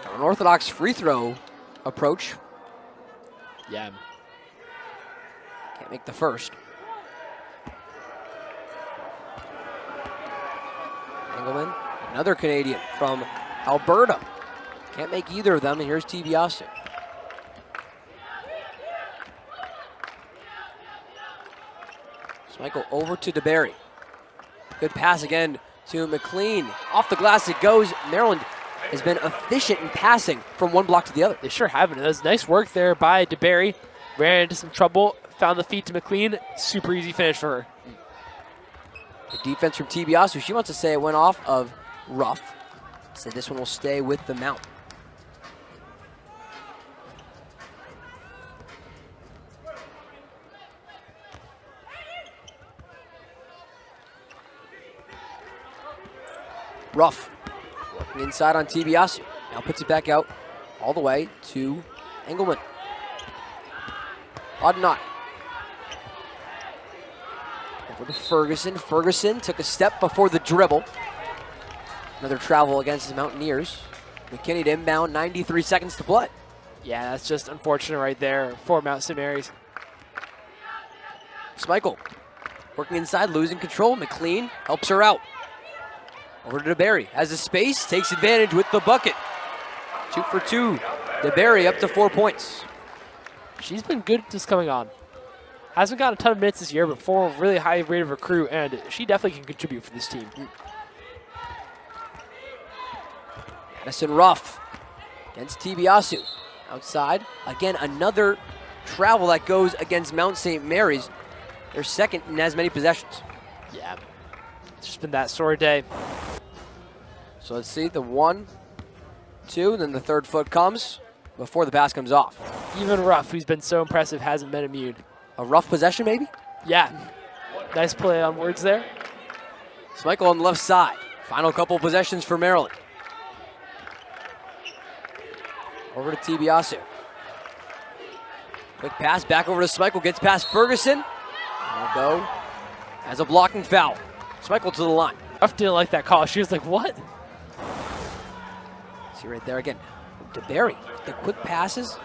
An unorthodox free throw approach. Yeah. Can't make the first. Engelman Another Canadian from Alberta. Can't make either of them, and here's Tibiasu. Schmeichel over to DeBerry. Good pass again to McLean. Off the glass it goes. Maryland has been efficient in passing from one block to the other. They sure haven't. That was nice work there by DeBerry. Ran into some trouble, found the feed to McLean. Super easy finish for her. The defense from Tibiasu. She wants to say it went off of Ruff. So this one will stay with the Mount. Ruff working inside on Tibiasu. Now puts it back out all the way to Engelman. Audinot. Over to Ferguson. Ferguson took a step before the dribble. Another travel against the Mountaineers. McKinney to inbound, 93 seconds to play. Yeah, that's just unfortunate right there for Mount St. Mary's. Schmeichel working inside, losing control. McLean helps her out. Over to DeBerry. Has a space, takes advantage with the bucket. 2 for 2. DeBerry up to 4 points. She's been good just coming on. Hasn't gotten a ton of minutes this year, but for a really high rated recruit, and she definitely can contribute for this team. Madison Ruff against Tibiasu. Outside. Again, another travel that goes against Mount St. Mary's. They're second in as many possessions. Yeah, it's just been that sort of day. So let's see, the 1, 2, then the third foot comes before the pass comes off. Even Ruff, who's been so impressive, hasn't been immune. A rough possession, maybe? Yeah, nice play on words there. Schmeichel on the left side. Final couple possessions for Maryland. Over to Tibiasu. Quick pass back over to Schmeichel. Gets past Ferguson. Will go as a blocking foul. Schmeichel to the line. Ruff didn't like that call. She was like, what? See right there again. DeBerry, the quick passes.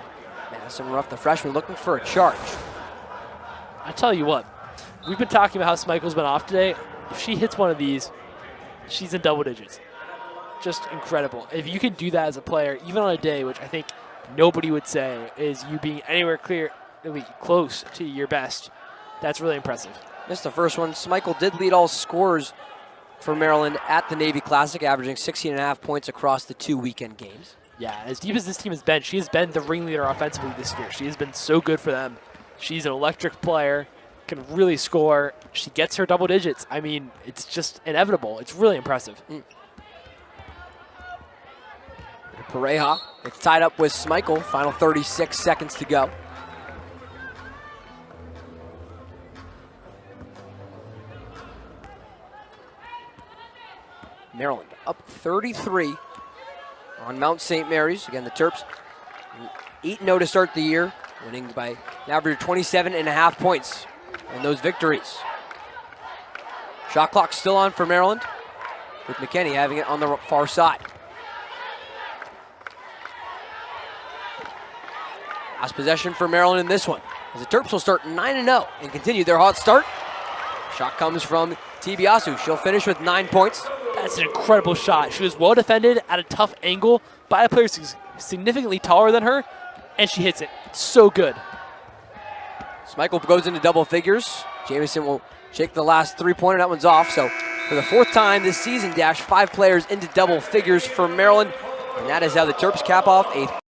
Madison Ruff, the freshman, looking for a charge. I tell you what, we've been talking about how Schmeichel's been off today. If she hits one of these, she's in double digits. Just incredible. If you can do that as a player, even on a day, which I think nobody would say is you being anywhere close to your best, that's really impressive. Missed the first one. Schmeichel did lead all scorers for Maryland at the Navy Classic, averaging 16.5 points across the 2 weekend games. Yeah, as deep as this team has been, she has been the ringleader offensively this year. She has been so good for them. She's an electric player, can really score. She gets her double digits. I mean, it's just inevitable. It's really impressive. Pareja, it's tied up with Schmeichel. Final 36 seconds to go. Maryland up 33 on Mount St. Mary's. Again, the Terps 8-0 to start the year, winning by an average of 27.5 points in those victories. Shot clock still on for Maryland, with McKinney having it on the far side. Last possession for Maryland in this one, as the Terps will start 9-0 and continue their hot start. Shot comes from Tibiasu. She'll finish with 9 points. That's an incredible shot. She was well defended at a tough angle by a player significantly taller than her, and she hits it. So good. Schmeichel goes into double figures. Jamison will shake the last three-pointer. That one's off. So for the 4th time this season, 5 players into double figures for Maryland. And that is how the Terps cap off a